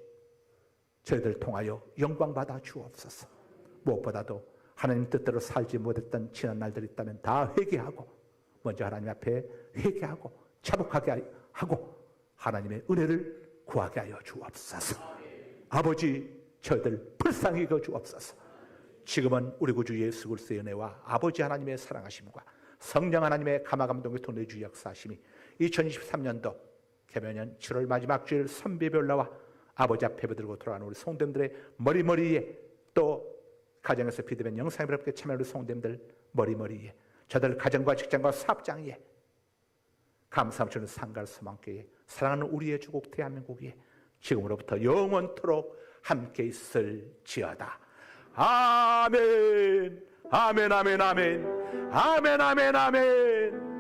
저희들 통하여 영광 받아 주옵소서. 무엇보다도 하나님 뜻대로 살지 못했던 지난 날들이 있다면 다 회개하고 먼저 하나님 앞에 회개하고 자복하게 하고 하나님의 은혜를 구하게 하여 주옵소서. 아버지, 저희들 불쌍히 여겨 주옵소서. 지금은 우리 구주 예수 그리스도의 은혜와 아버지 하나님의 사랑하심과 성령 하나님의 감화감동의 통내주 역사하심이 2023년도 개면년 7월 마지막 주일 선배배 올라와 아버지 앞에 들고 돌아가는 우리 성도님들의 머리머리에, 또 가정에서 비대면 영상을 함께 참여하는 우리 성도님들 머리머리에, 저들 가정과 직장과 사업장 위에 감사함 주는 상갈 소망교회, 사랑하는 우리의 주국 대한민국에 지금으로부터 영원토록 함께 있을지어다. 아멘. 아멘. 아멘. 아멘. 아멘. 아멘. 아멘.